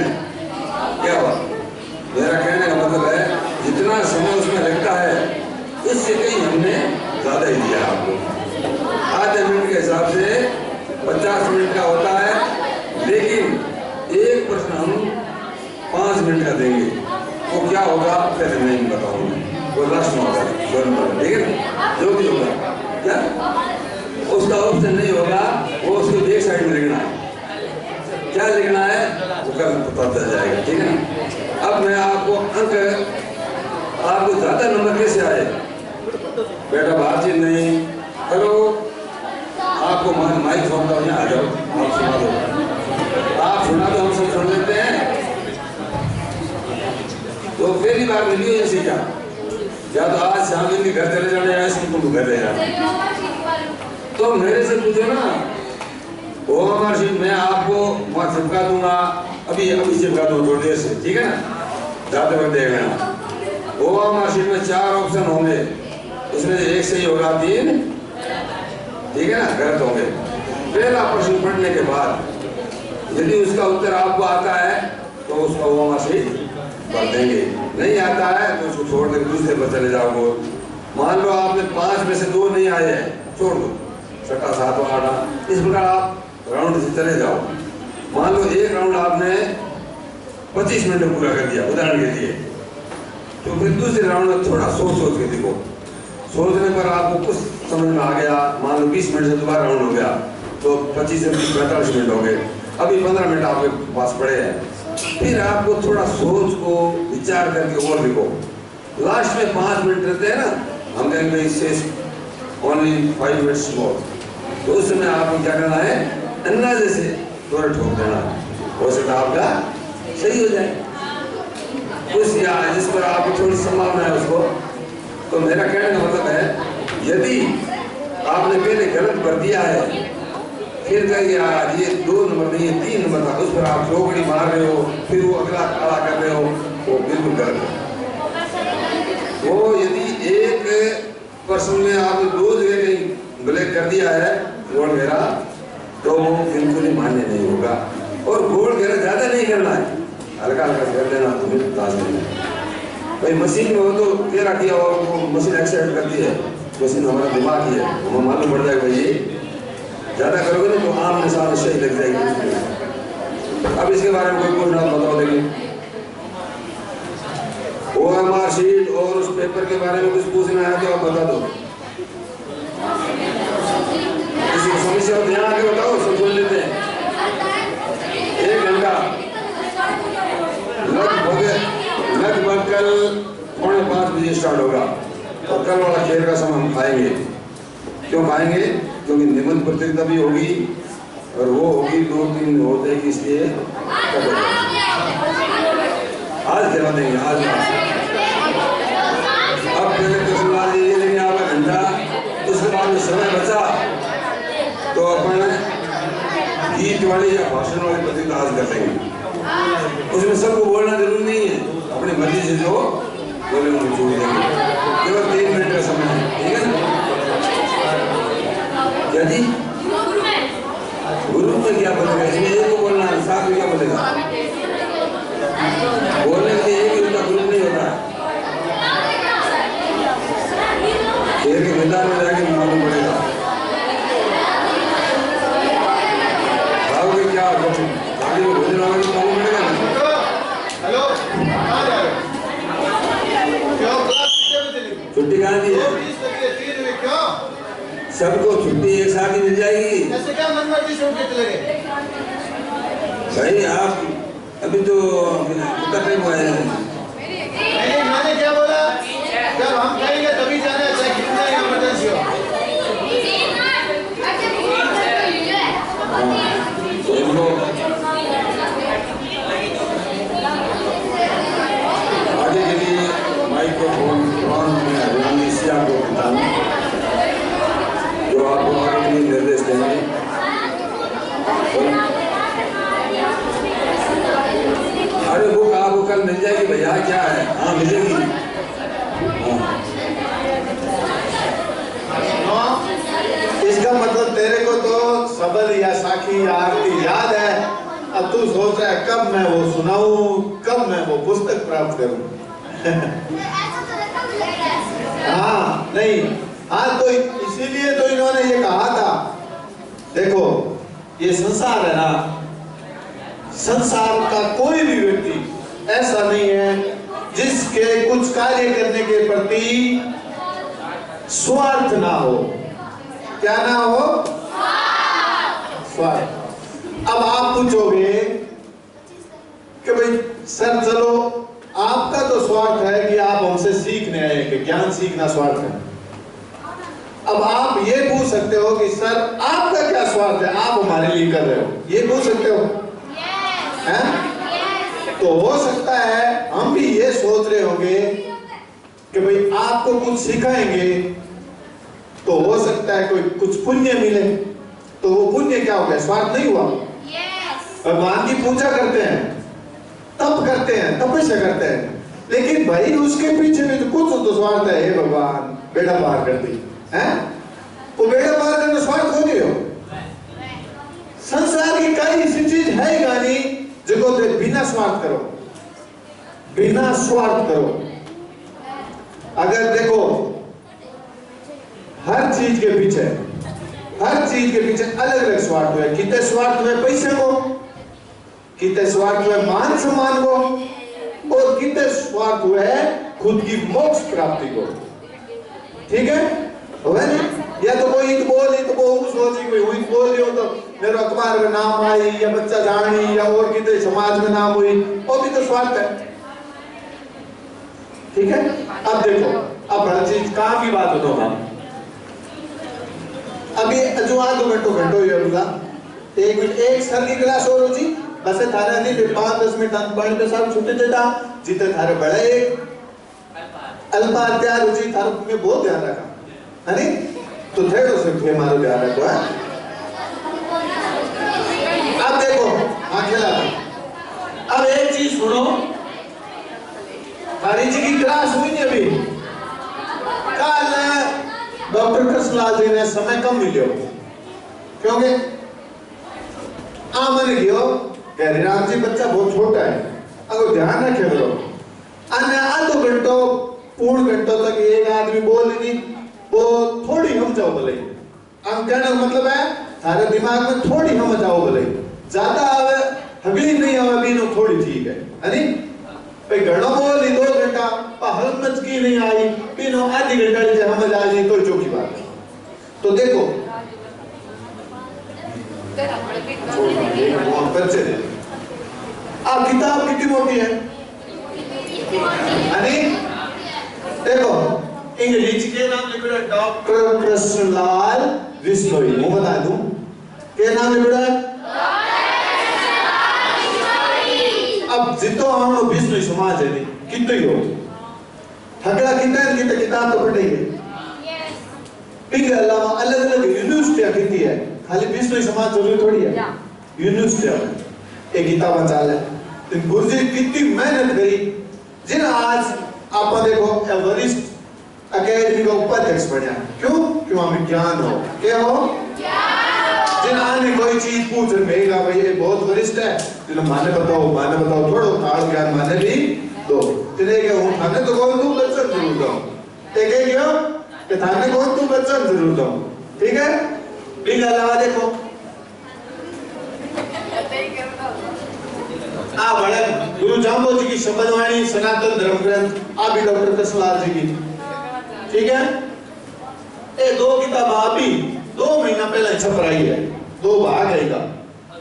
क्या हुआ? मेरा कहने का मतलब है जितना समय उसमें लगता है उससे कहीं हमने ज्यादा ही दिया आपको। आधे मिनट के हिसाब से 50 मिनट का होता है, लेकिन एक प्रश्न हम 5 मिनट का देंगे। वो क्या होगा पहले मैं नहीं बताऊंगा, वो लास्ट में होगा, ठीक है। जो भी होगा क्या उसका ऑप्शन नहीं होगा, वो उसको एक साइड में लिखना है। क्या लिखना है वो कल पता चल जाएगा, ठीक है ना। अब मैं आपको अंक, आपको ज्यादा नंबर कैसे आए बेटा, बातचीत नहीं करो। आपको माइक सौंपता हूँ, आ जाओ, आप सुना दो, आप सुना दो, हम सब सुन लेते हैं। तो पहली बार मिली है सीखा, या तो आज शाम के घर चले जाना या इसमें तुम घर ले जाना। तो मेरे से पूछो ना, वो मार्कशीट मैं आपको वहाँ चिपका दूंगा, अभी चिपका दूंगा थोड़ी देर से, ठीक है ना, जाते वक्त देख लेना। वो मार्कशीट में 4 ऑप्शन होंगे, उसमें से एक सही होगा, 3 ठीक है ना गलत होंगे। पहला प्रश्न पढ़ने के बाद यदि उसका उत्तर आपको आता है तो उसका वो मार्कशीट भर देंगे, नहीं आता है तो उसको छोड़ देंगे, दूसरे पर चले जाओगे। मान लो आपने 5 में से 2 नहीं आए हैं, छोड़ दो, 6, 7, 8, इस प्रकार आप राउंड से चले जाओ। मान लो एक राउंड आपने 25 मिनट में पूरा कर दिया उदाहरण के लिए, तो फिर दूसरे राउंड में थोड़ा सोच के देखो, सोचने पर आपको कुछ समझ में आ गया, मान लो 20 मिनट से दोबारा राउंड हो गया तो 25 से 45 मिनट हो गए, अभी 15 मिनट आपके पास पड़े हैं। फिर आपको थोड़ा सोच को विचार करके और लिखो। लास्ट में 5 मिनट रहते हैं ना, हम कहेंगे इससे ओनली 5 मिनट्स मोर, तो उस समय आपको क्या करना है, अंदाजे से थोड़ा ठोक देना, हो सकता है आपका सही हो जाए उस या जिस पर आपकी थोड़ी संभावना है उसको। तो मेरा कहने का मतलब है, यदि आपने पहले गलत भर दिया है, फिर कहेंगे यार ये 2 नंबर नहीं है 3 नंबर था, उस पर आप चौकड़ी मार रहे हो, फिर वो अगला खड़ा कर रहे हो, वो बिल्कुल गलत है। वो यदि एक पर्सन में आपने 2 जगह कहीं ब्लैक कर दिया है गोल घेरा, तो वो बिल्कुल ही मान्य नहीं होगा। और गोल घेरा ज्यादा नहीं करना है, हल्का हल्का कर देना, तो बिल्कुल ताज नहीं है भाई। मशीन में हो तो तेरा किया और वो मशीन एक्सेप्ट करती है, मशीन हमारा दिमाग ही है, हमें मालूम पड़ जाएगा भाई ज्यादा करोगे ना तो आमने सामने सही लग जाएगी। अब इसके बारे में कोई पूछना बताओ देंगे, OMR शीट और उस पेपर के बारे में कुछ पूछना है तो आप बता दो। किसी समस्या को ध्यान आके बताओ, सब बोल लेते हैं। 1 घंटा लगभग कल 4:45 बजे स्टार्ट होगा, और कल वाला खेल का समय हम खाएंगे। क्यों खाएंगे? क्योंकि निबंध प्रतियोगिता भी होगी, और वो होगी 2-3 होते हैं, इसलिए आज दिला देंगे। आज अब पहले तो ये लेंगे आपका घंटा, उसके बाद में समय बचा तो अपन गीत वाली या भाषण वाली प्रतियोगिता आज कर लेंगे। उसमें सबको बोलना जरूरी नहीं है, अपनी मर्जी से जो बोले उनको छोड़ देंगे, केवल 3 मिनट का समय है, ठीक है ना। यदि गुरु में क्या बोलेगा, इसमें एक को बोलना है, साथ में क्या बोलेगा, बोलने के लिए एक ही उनका गुरु नहीं होता है, खेल के मैदान में जाके मालूम पड़ेगा। भाव क्या आगे भोजन वाले को मालूम पड़ेगा ना। हेलो, कहाँ जा रहे हो? क्यों क्लास कितने बजे चलेगी? छुट्टी कहाँ दी है? 2:20 बजे, 3 बजे क्यों? सबको छुट्टी एक साथ ही मिल जाएगी। ऐसे क्या मनमर्जी से उठ के चले गए? भाई आप अभी तो उत्तर नहीं हुआ है। नहीं, मैंने क्या बोला, जब हम कहेंगे तभी जाना है, चाहे कितना ही इमरजेंसी हो। तो इनको आगे के लिए माइक्रोफोन में इसी आपको बताना जो आपको आगे के लिए निर्देश देंगे। अरे बुक आपको कल मिल जाएगी भैया, क्या है? हाँ मिलेगी। इसका मतलब तेरे को तो सबल या साखी या आरती याद है, अब तू सोच रहा है कब मैं वो सुनाऊं, कब मैं वो पुस्तक प्राप्त करूं। हाँ नहीं, हाँ तो इसीलिए तो इन्होंने ये कहा था, देखो ये संसार है ना, संसार का कोई भी व्यक्ति ऐसा नहीं है जिसके कुछ कार्य करने के प्रति स्वार्थ ना हो। क्या ना हो? स्वार्थ। अब आप पूछोगे कि भाई सर चलो आपका तो स्वार्थ है कि आप हमसे सीखने आए, कि ज्ञान सीखना स्वार्थ है। अब आप ये पूछ सकते हो कि सर आपका क्या स्वार्थ है, आप हमारे लिए कर रहे हो, ये पूछ सकते हो हैं? तो हो सकता है हम भी ये सोच रहे होंगे कि भाई आपको कुछ सिखाएंगे तो हो सकता है कोई कुछ पुण्य मिले, तो वो पुण्य क्या हो गया, स्वार्थ नहीं हुआ। भगवान की पूजा करते हैं, तप करते हैं, तपस्या करते हैं, लेकिन भाई उसके पीछे भी तो कुछ तो स्वार्थ है। हे भगवान बेड़ा पार कर दी है, वो बेड़ा पार करना स्वार्थ हो गयो। संसार की कई ऐसी चीज है गानी जो बिना स्वार्थ करो, बिना स्वार्थ करो। अगर देखो हर चीज के पीछे अलग अलग स्वार्थ हुए। कितने स्वार्थ हुए पैसे को, कितने स्वार्थ हुए मान सम्मान को, और कितने स्वार्थ हुए खुद की मोक्ष प्राप्ति को। ठीक है या तो कोई बोली तो वो सोची कोई हुई बोल लियो तो मेरे अखबार में नाम आई या बच्चा जानी या और कितने समाज में नाम हुई, वो भी तो स्वार्थ है। ठीक है अब देखो, अब हर चीज काम की बात होता है। अभी जो 2 घंटों ये बोला 1 मिनट एक सर की क्लास और हो जी बस थारे नहीं 5-10 मिनट अंत पे सब छुट्टी देता जितने थारे बड़ा एक अल्पा तैयार हो जी थारे में बहुत ध्यान रखा है नहीं तो थेड़ो से थे मारो ध्यान रखो है। अब देखो खेला अब एक चीज सुनो, हरी जी की क्लास हुई नहीं अभी, कल डॉक्टर कृष्णलाल जी ने समय कम मिलियो क्योंकि मैंने लियो हरिराम जी बच्चा बहुत छोटा है, अगर ध्यान रखे करो अन्य आधो घंटो पूर्ण घंटों तक एक आदमी बोल नहीं वो थोड़ी हम जाओ भले हम कहने का मतलब है थारे दिमाग में थोड़ी हम जाओ भले ज्यादा आवे हगली नहीं आवे बीनो थोड़ी ठीक है नहीं भाई घणो बोली 2 घंटा पर हलमच की नहीं आई बीनो आधी घंटा जे हम आ जाए तो चौकी बात है। तो देखो बच्चे आप किताब कितनी मोटी है देखो इंग्लिश के नाम लिखा है डॉक्टर कृष्णलाल बिश्नोई, वो बता दूं के नाम लिखा है अब जितो हम बिश्नोई समाज है नहीं कितने ही हो ठगड़ा कितने किताब तो पढ़ेंगे इनके अलावा अलग अलग यूनिवर्सिटियां कितनी है, खाली बिश्नोई समाज जरूरी थोड़ी है यूनिवर्सिटियां एक किताब चाल है। गुरुजी कितनी मेहनत करी जिन आज आप देखो वरिष्ठ अकेडमी का उपाध्यक्ष बना क्यों क्यों हमें ज्ञान हो क्या हो जिन आने कोई चीज पूछ रहेगा भाई ये बहुत वरिष्ठ है जिन्हें माने बताओ थोड़ा ताड़ ज्ञान माने भी दो जिन्हें क्या हूँ थाने तो कौन तू बच्चन जरूर दो एक है क्या कि थाने कौन तू बच्चन जरूर दो ठीक है। इनके अलावा देखो बड़े गुरु जाम्बो जी की शब्दवाणी सनातन धर्म ग्रंथ आप भी डॉक्टर कृष्णलाल जी की ठीक है ये 2 किताब आप ही 2 महीना पहले छपराई है 2 भाग आएगा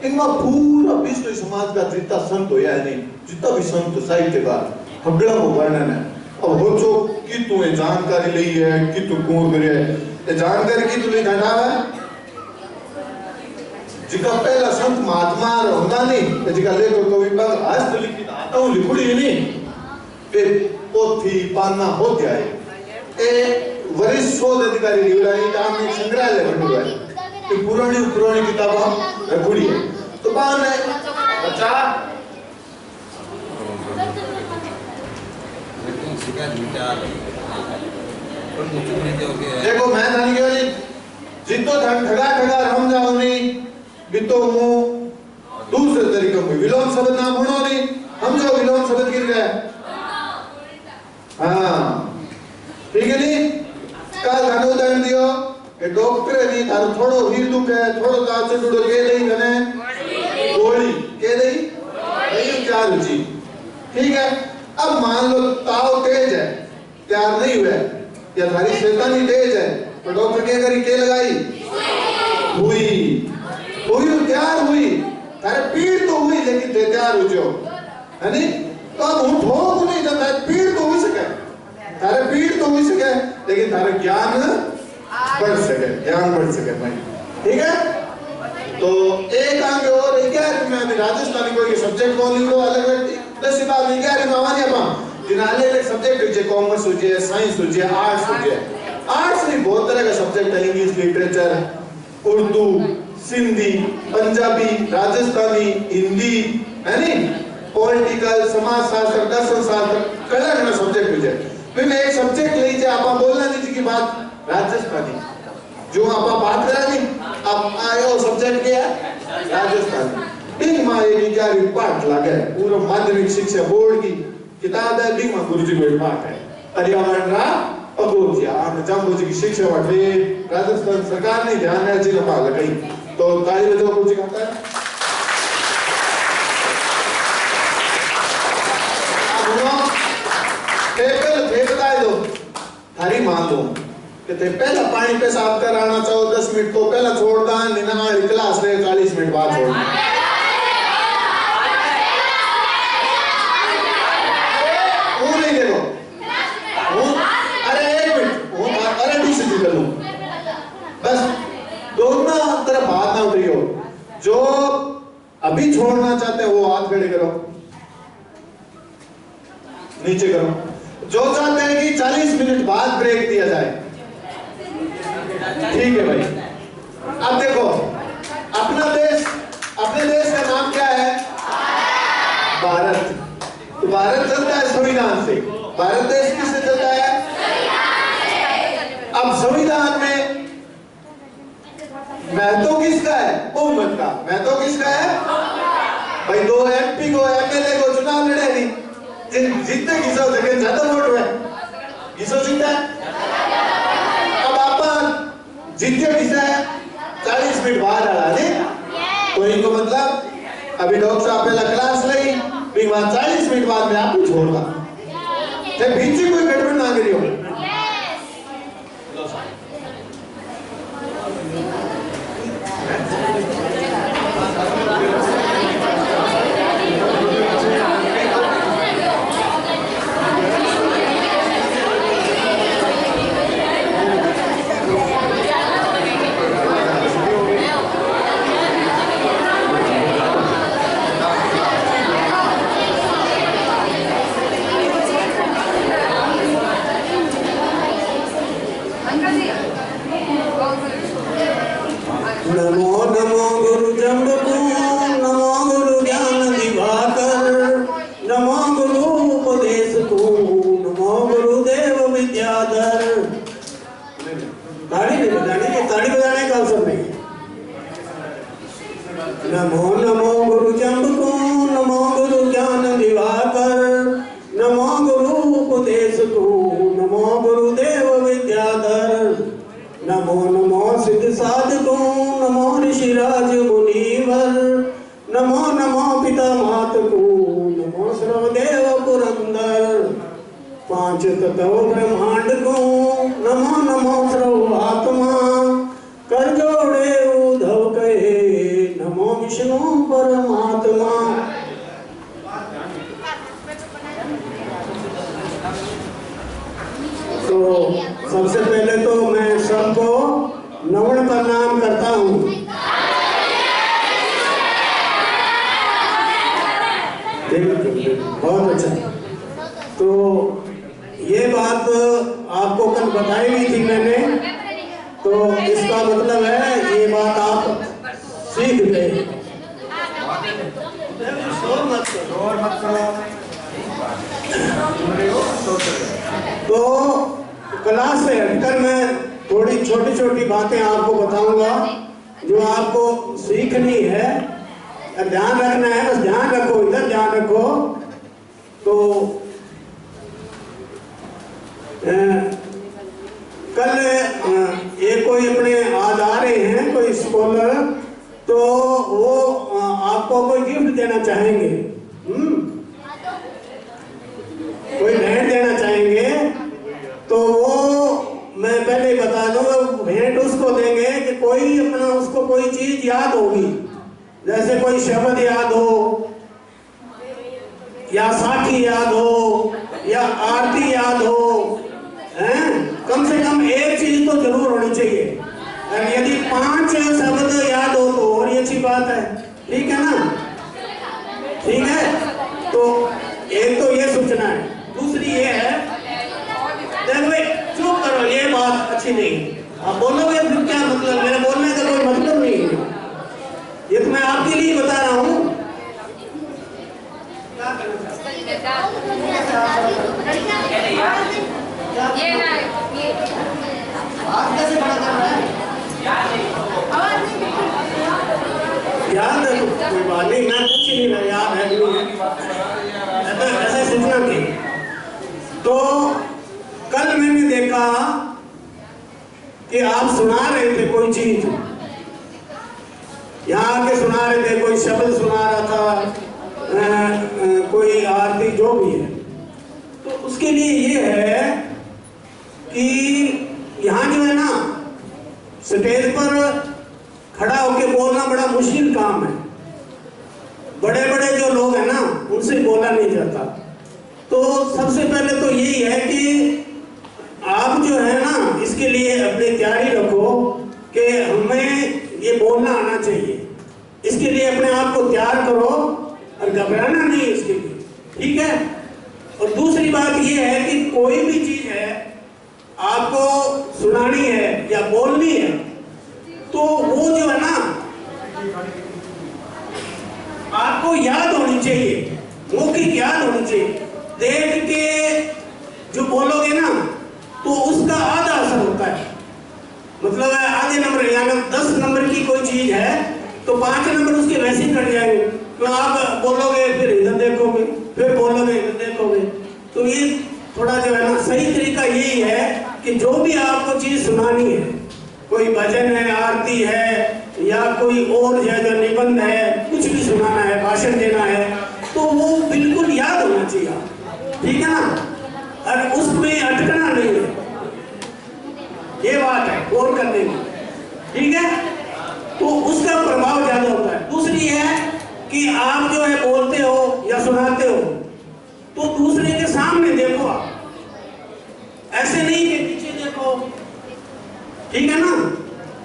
इनमें पूरा विश्व समाज का जितना संत होया है नहीं जितना भी संत साहित्यकार हगड़ा को वर्णन है। अब हो जो कि तू ये जानकारी ली है कि तू कौन करे ये जानकारी की तू लिखा है जिका पहला संत महात्मा होता नहीं जिका लेखक कवि पर आज तो लिखी आता हूँ लिखुड़ी नहीं फिर पोथी पाना होते आए ए वरिष्ठ शोध अधिकारी लिखुड़ी काम में संग्रहालय बन हुआ है कि पुरानी किताबें रखुड़ी है तो बान है बच्चा देखो मैं थानी के वाली जितो ठगा हम जाओ नहीं बितो मु दूसरे तरीके में विलोम शब्द ना भूलो नहीं हम जो विलोम शब्द गिर गए हाँ ठीक है नहीं कल घाटो उदाहरण दियो कि डॉक्टर नहीं थारो थोड़ो हीर दुख है थोड़ो ताव चुड़ो के नहीं घने गोली के नहीं नहीं क्या रुचि ठीक है। अब मान लो ताव तेज है तैयार नहीं हुआ या थारी शैतानी तेज है तो डॉक्टर क्या करी के लगाई हुई तैयार हुई तारे पीड़ तो हुई लेकिन तैयार हो जो है नहीं तो अब हूं ठोक नहीं जाता है पीड़ तो हुई सके तारे पीड़ तो हुई सके लेकिन तारे ज्ञान बढ़ सके भाई ठीक है। तो एक आगे और 11 में अभी राजस्थानी कोई सब्जेक्ट कौन लिखो अलग अलग 10 बार 11 में आवानी अपन जिन अलग अलग सब्जेक्ट हो कॉमर्स हो जाए साइंस हो जाए आर्ट्स हो जाए आर्ट्स में बहुत तरह का सब्जेक्ट है इंग्लिश लिटरेचर उर्दू सिंधी, पंजाबी, राजस्थानी, हिंदी, है नी, पॉलिटिकल, समाज शास्त्र, दर्शन शास्त्र, कला का सब्जेक्ट हो जाए। फिर मैं एक सब्जेक्ट लीजिए, आप बोलना नहीं की बात राजस्थानी, जो आप बात करा नहीं, आप आए हो सब्जेक्ट क्या है राजस्थानी। बिग माँ एक क्या पाठ लगे पूरा माध्यमिक शिक्षा बोर्ड की किताब है, बिग माँ गुरुजी को पाठ है पर्यावरण रा अगोजी आप जम्मू जी की शिक्षा वाटे राजस्थान सरकार ने ध्यान है जी लपा लगाई, तो ताली बजाओ गुरुजी कहता है। थे बताए दो थारी मान दो कि ते पहला पानी पे साफ कराना चाहो 10 मिनट तो पहला छोड़दा निना क्लास रे 40 मिनट बाद छोड़ना। वो नहीं देखो वो अरे 1 मिनट वो अरे डी से कर लूं बस दोनों तरफ हाथ ना उठियो, जो अभी छोड़ना चाहते हैं वो हाथ खड़े करो नीचे करो, जो चाहते हैं कि 40 मिनट बाद ब्रेक दिया जाए ठीक है भाई। अब देखो अपने देश का नाम क्या है भारत, तो भारत चलता है संविधान से, भारत देश किससे चलता है अब संविधान में महत्व किसका है बहुमत का, महत्व किसका है भाई, 2 MP को MLA को चुनाव लड़े नहीं जितने घिसो जगह ज्यादा वोट हुए घिसो जीता है। अब आप जीते घिसा है 40 मिनट बाद आ रहा नहीं तो इनको मतलब अभी डॉक्टर साहब पहला क्लास ली फिर वहां 40 मिनट बाद में आपको छोड़ना तो बीच में कोई गड़बड़ ना करियो। नमो नमो गुरु जम्बको, नमो गुरु ज्ञान दिवाकर, नमो गुरु उपदेश को, नमो गुरुदेव विद्याधर, नमो नमो सिद्ध साधको, नमो ऋषिराज मुनिवर, नमो नमो पिता मात को, नमो सर्वदेव पुरंदर, 5 तत्व ब्रह्मांड को, नमो नमो सर्व आत्मा, कर जोड़े उद्धव कहे, नमो विष्णु परमात्मा। तो सबसे पहले तो मैं सबको नमन प्रणाम करता हूँ। बहुत अच्छा। तो ये बात आपको कल बताई हुई थी मैंने, तो इसका मतलब है ये बात आप सीख गए। तो क्लास से हटकर मैं थोड़ी छोटी छोटी बातें आपको बताऊंगा जो आपको सीखनी है, ध्यान रखना है, बस ध्यान रखो, इधर ध्यान रखो। तो कल एक कोई अपने आज आ रहे हैं कोई स्कॉलर, तो वो आपको कोई गिफ्ट देना चाहेंगे, कोई भेंट देना चाहेंगे। तो वो मैं पहले बता दूंगा, भेंट उसको देंगे कि कोई अपना उसको कोई चीज याद होगी, जैसे कोई शब्द याद हो या साखी याद हो या आरती याद हो, हैं? कम से कम एक चीज तो जरूर होनी चाहिए। यदि 5 शब्द याद हो तो और अच्छी बात है, ठीक है ना? ठीक है। तो एक तो ये सोचना है, दूसरी ये है, देखो भाई चुप करो, ये बात अच्छी नहीं। आप बोलोगे फिर क्या मतलब, मेरे बोलने का कोई मतलब नहीं है। ही नहीं रहा याद है कि नहीं है, ऐसा सूचना थी। तो कल मैंने देखा कि आप सुना रहे थे कोई चीज, यहाँ आके सुना रहे थे, कोई शब्द सुना रहा था, कोई आरती जो भी है। तो उसके लिए ये है कि यहाँ जो है ना स्टेज पर खड़ा होके बोलना बड़ा मुश्किल काम है, बड़े बड़े जो लोग हैं ना उनसे बोला नहीं जाता। तो सबसे पहले तो यही है कि आप जो है ना इसके लिए अपनी तैयारी रखो कि हमें ये बोलना आना चाहिए, इसके लिए अपने आप को तैयार करो और घबराना नहीं इसके लिए, ठीक है। और दूसरी बात ये है कि कोई भी चीज है आपको सुनानी है या बोलनी है तो वो जो है ना आपको याद होनी चाहिए, मौखिक याद होनी चाहिए। देख के जो बोलोगे ना तो उसका आधा असर होता है, मतलब आधे नंबर यानी 10 नंबर की कोई चीज है तो 5 नंबर उसके वैसे ही कट जाएंगे। तो आप बोलोगे फिर इधर देखोगे, फिर बोलोगे इधर देखोगे। तो ये थोड़ा जो है ना सही तरीका यही है कि जो भी आपको चीज सुनानी है, कोई भजन है, आरती है या कोई और है जो निबंध है, कुछ भी सुनाना है, भाषण देना है, तो वो बिल्कुल याद होना चाहिए, ठीक है ना, और उसमें अटकना नहीं है। ये बात है और करने की, ठीक है। तो उसका प्रभाव ज्यादा होता है। दूसरी है कि आप जो है बोलते हो या सुनाते हो तो दूसरे के सामने देखो, आप ऐसे नहीं कि पीछे देखो, ठीक है ना,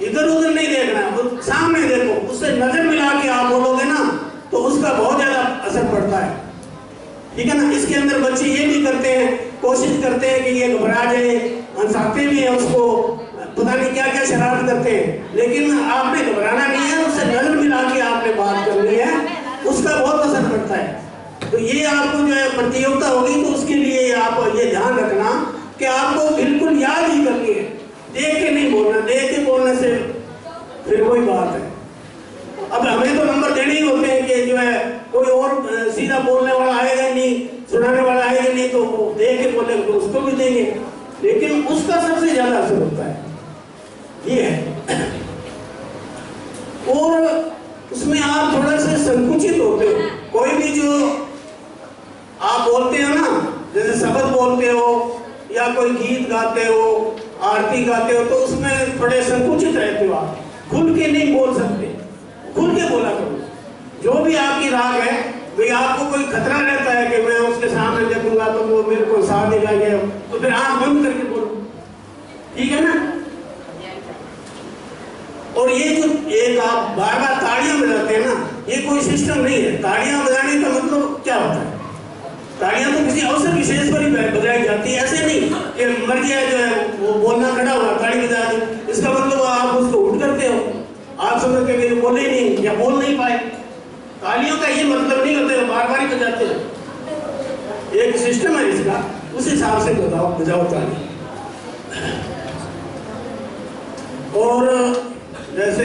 इधर उधर नहीं देखना है, वो सामने देखो, उससे नजर मिला के आप बोलोगे ना तो उसका बहुत ज्यादा असर पड़ता है, ठीक है ना। इसके अंदर बच्चे ये भी करते हैं, कोशिश करते हैं कि ये घबरा जाए, हंसाते भी हैं उसको, पता नहीं क्या क्या शरारत करते हैं, लेकिन आपने घबराना नहीं है, उससे नजर मिला के आपने बात करनी है, उसका बहुत असर पड़ता है। तो ये आपको जो है प्रतियोगिता होगी तो उसके लिए आप ये ध्यान रखना कि आपको बिल्कुल याद ही करनी है, देख के नहीं बोलना, देख के बोलने से फिर वही बात है। अब हमें तो नंबर देने ही होते हैं कि जो है कोई और सीधा बोलने वाला आएगा नहीं, सुनाने वाला आएगा नहीं, तो वो देख के बोलेंगे तो उसको भी देंगे, लेकिन उसका सबसे ज्यादा असर होता है, ये है। और उसमें आप थोड़ा सा संकुचित होते हो, कोई भी जो आप बोलते हो ना, जैसे शब्द बोलते हो या कोई गीत गाते हो, आरती गाते हो, तो उसमें थोड़े संकुचित रहते हो, आप खुल के नहीं बोल सकते, खुल के बोला करो। जो भी आपकी राग है भाई, आपको कोई खतरा रहता है कि मैं उसके सामने देखूंगा तो वो मेरे को साथ दिखाएगा, तो फिर आंख बंद करके बोलो, ठीक है ना। और ये जो एक आप बार बार ताड़ियां बजाते हैं ना, ये कोई सिस्टम नहीं है। ताड़ियां बजाने का मतलब क्या होता है? ताड़ियां तो किसी अवसर विशेष पर ही बजाई जाती है, ऐसे नहीं कि मर गया जो है वो बोलना खड़ा हुआ ताड़ी बजा दी, इसका मतलब आप उसको उठ करते हो, आप समझ के बोले ही नहीं या बोल नहीं पाए। तालियों का ये मतलब नहीं होता है बार बार ही बजाते हो, एक सिस्टम है इसका, उस हिसाब से बजाओ ताली। और जैसे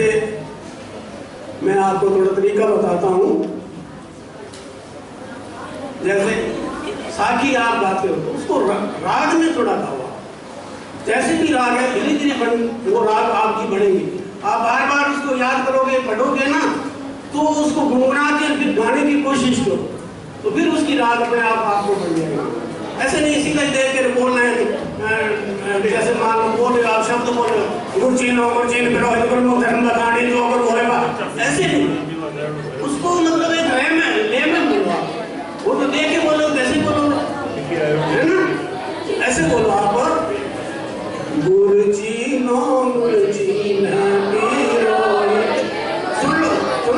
मैं आपको थोड़ा तरीका बताता हूँ, जैसे साखी आप गाते हो तो उसको राग में थोड़ा गाओ, जैसे भी राग है धीरे धीरे वो राग आपकी बढ़ेगी। आप बार बार उसको याद करोगे, पढ़ोगे ना, तो उसको गुनगुना के फिर गाने की कोशिश करो, तो फिर उसकी राग अपने आप आपको बन जाएगी। ऐसे नहीं सीधा देख कर बोलना है, जैसे मान लो बोल रहे आप शब्द बोल रहे हो, गुरचीन धर्म बताने जो अगर बोलेगा, ऐसे नहीं, उसको मतलब एक ले में बोलो, वो तो देख के बोलो, कैसे बोलो, है ना, ऐसे बोलो आप, गुरचीनो गुरचीन सुन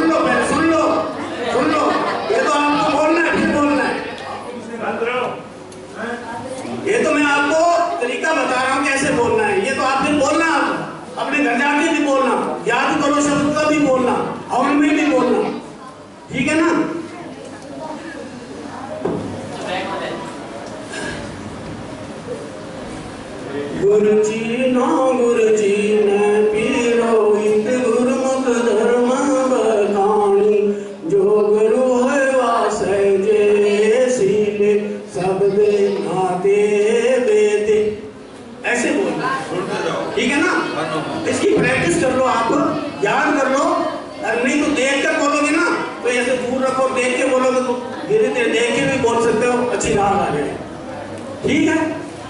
लो पहले, सुन लो, ये तो आपको बोलना है, फिर बोलना है, ये तो मैं आपको तरीका बता रहा हूँ कैसे बोलना है, ये तो आप फिर बोलना, आप अपने घर जाके भी बोलना, याद करो शब्द का भी बोलना, हवन में भी बोलना, ठीक है ना। गुरुजी नो गुरुजी ने पीरो इत गुरुमुख धर्म बखानी, जो गुरु है रखो, देख के बोलोगे तो धीरे धीरे देख के भी बोल सकते हो, अच्छी राग आ जाए। ठीक है,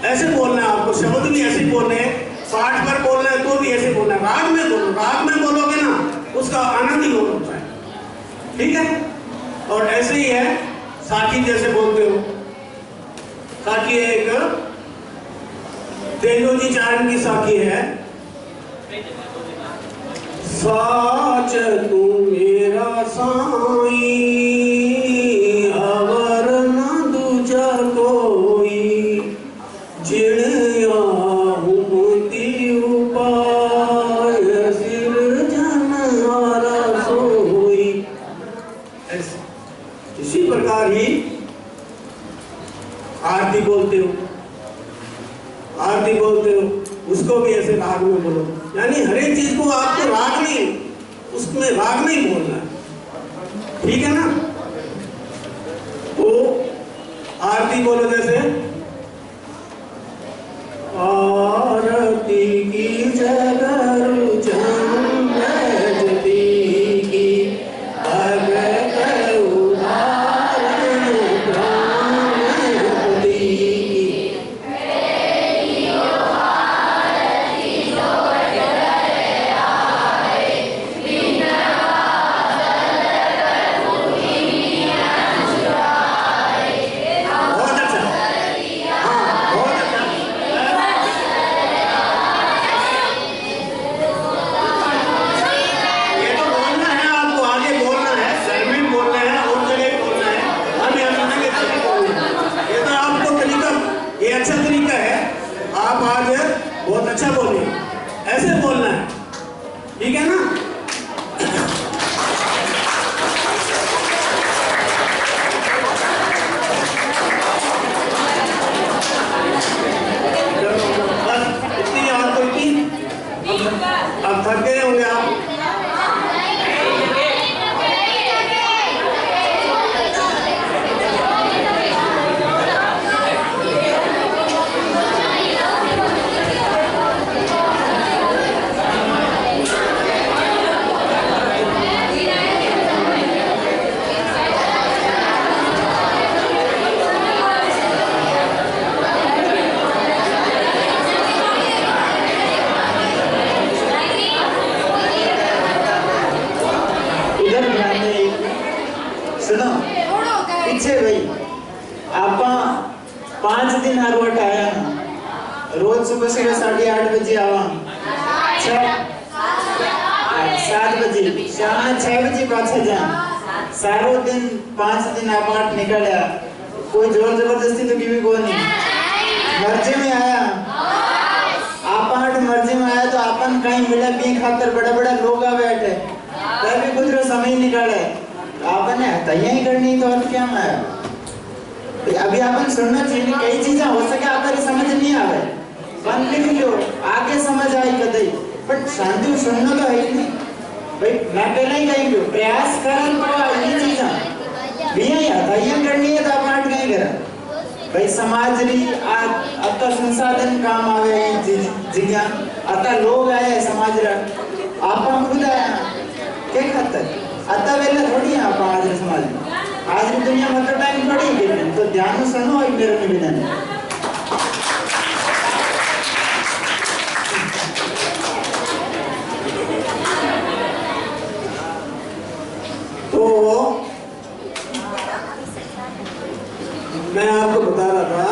ऐसे बोलना है आपको, शब्द भी ऐसे बोलने हैं, पाठ पर बोलना है तो भी ऐसे बोलना है। राग में बोलो, राग में बोलोगे ना उसका आनंद ही और होता है। ठीक है, और ऐसे ही है साखी जैसे बोलते हो। साखी एक तेजोजी चारण की साखी है। साच तू मेरा साई अवर न दूजा कोई, जिणया हुमती उपाय सिरजनहारा सोई। इसी प्रकार ही आरती बोलते हो, आरती बोलते हो, उसको भी ऐसे राग में बोलो। यानी हर एक चीज को आपको राग नहीं, उसमें राग नहीं बोलना है। ठीक है ना? तो आरती बोलो जैसे आरती की जगह अच्छा बोलिए, ऐसे बोलना है। ठीक है ना? बस इतनी और कोई की अब थक गए होंगे आप। सुनो पीछे भाई, आप 5 दिन हरवट आया ना, रोज सुबह सुबह 8:30 बजे आवा, 7 बजे शाम 6 बजे पाछे जा, सारो दिन 5 दिन आप 8 निकलिया, कोई जोर जबरदस्ती तो की कोई नहीं, मर्जी में आया आप 8 मर्जी में आया तो अपन कहीं मिले पी खातर बड़ा बड़ा लोग आ बैठे, तब भी कुछ समय निकाले आपने तैयारी करनी तो और क्या मैं अभी अपन सुनना चाहिए। कई चीजें हो सके आपको समझ नहीं आवे, बन लिख लो आगे समझ आई कदई, बट शांति सुनना तो है ही नहीं भाई। मैं पहले ही कहीं क्यों प्रयास करन तो ये चीजें भी है तैयारी करनी है तो आप हट गए करा भाई। समाज री अत संसाधन काम आवे जिज्ञान अत लोग आए समाज रा, आप खुद आया क्या खातर अतः वेला थोड़ी है आप आज समाज में, आज की दुनिया में तो टाइम थोड़ी है, तो ध्यान से सुनो एक मेरे निवेदन है। तो मैं आपको बता रहा था,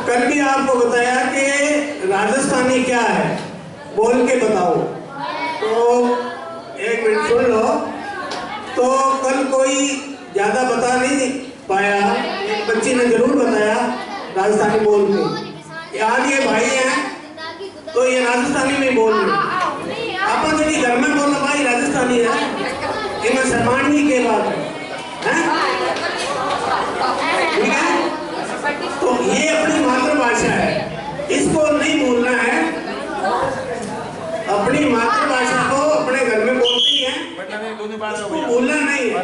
कल भी आपको बताया कि राजस्थानी क्या है, बोल के बताओ। तो 1 मिनट सुन लो। तो कल कोई ज्यादा बता नहीं पाया, एक बच्ची ने जरूर बताया राजस्थानी बोल के। आज ये भाई हैं तो ये राजस्थानी में बोल रहे, अपन यदि घर में बोलना भाई राजस्थानी है, इनमें सम्मान नहीं के बात है, ठीक है? तो ये अपनी मातृभाषा है, इसको नहीं भूलना है। अपनी मातृभाषा को अपने घर में बोलते ही हैं, इसको भूलना नहीं है।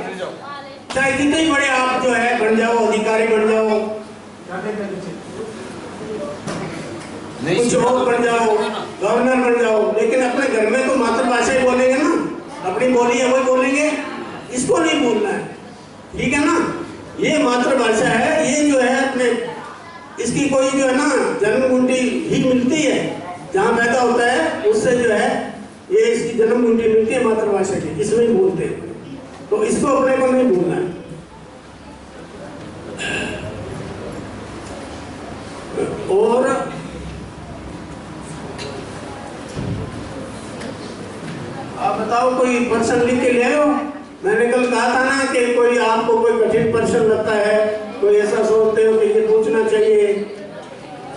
चाहे कितने ही बड़े आप जो है बन जाओ, अधिकारी बन जाओ, कुछ और बन जाओ, गवर्नर बन जाओ, लेकिन अपने घर में तो मातृभाषा ही बोलेंगे ना। अपनी बोली है वही बोलेंगे, इसको नहीं बोलना है, ठीक है ना। ये मातृभाषा है, ये जो है अपने इसकी कोई जो है ना जन्म कुंडी ही मिलती है, जहाँ पैदा होता है उससे जो है ये इसकी जन्म कुंडी मिलती है मातृभाषा की, इसमें ही बोलते हैं, तो इसको अपने को नहीं भूलना है। और आप बताओ कोई प्रश्न लिख के ले आए हो? मैंने कल कहा था ना कि कोई आपको कोई कठिन प्रश्न लगता है, कोई ऐसा सोचते हो कि ये पूछना चाहिए,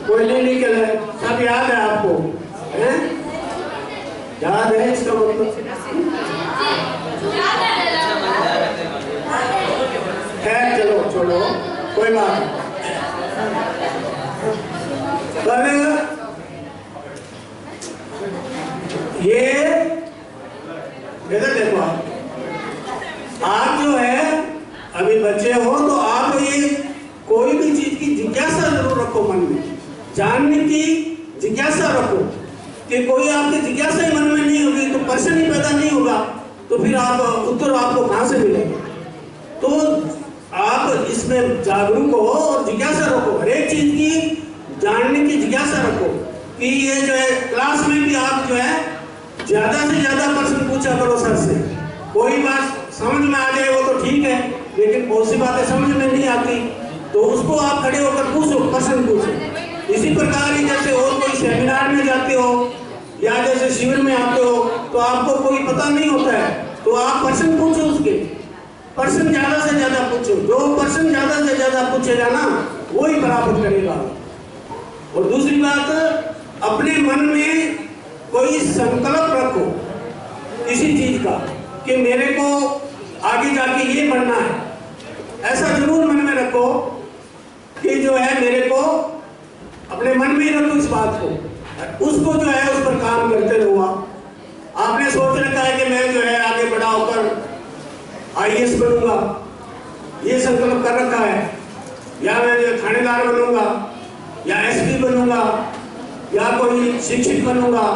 कोई नहीं लिख के लाए, सब याद है आपको, हैं? याद है इसका मतलब? खैर चलो छोड़ो, कोई बात नहीं। ये इधर देखो, आप जो है अभी बच्चे हो तो आप ये कोई भी चीज की जिज्ञासा जरूर रखो मन में, जानने की जिज्ञासा रखो, कि कोई आपकी जिज्ञासा ही मन में नहीं होगी तो प्रश्न ही पैदा नहीं होगा, तो फिर आप उत्तर आपको कहां से मिलेगा। तो आप इसमें जागरूक हो और जिज्ञासा रखो, हर एक चीज की जानने की जिज्ञासा रखो, कि ये जो है क्लास में भी आप जो है ज्यादा से ज्यादा प्रश्न पूछा करो सर से। कोई बात समझ में आ जाए वो तो ठीक है, लेकिन बहुत सी बातें समझ में नहीं आती तो उसको आप खड़े होकर पूछो, प्रश्न पूछो। इसी प्रकार ही जैसे और कोई सेमिनार में जाते हो या जैसे शिविर में आते हो तो आपको कोई पता नहीं होता है तो आप प्रश्न पूछो, उसके प्रश्न ज्यादा से ज्यादा पूछो, जो प्रश्न ज्यादा से ज्यादा पूछेगा ना वही प्राप्त करेगा। और दूसरी बात, अपने मन में कोई संकल्प रखो किसी चीज का कि मेरे को आगे जाके ये बनना है, ऐसा जरूर मन में रखो कि जो है मेरे को अपने मन में ही रखो इस बात को, उसको जो है उस पर काम करते रहो। आपने सोच रखा है कि मैं जो है आगे बड़ा होकर IAS बनूंगा, ये संकल्प कर रखा है, या मैं जो थानेदार बनूंगा या SP बनूंगा या कोई शिक्षक बनूंगा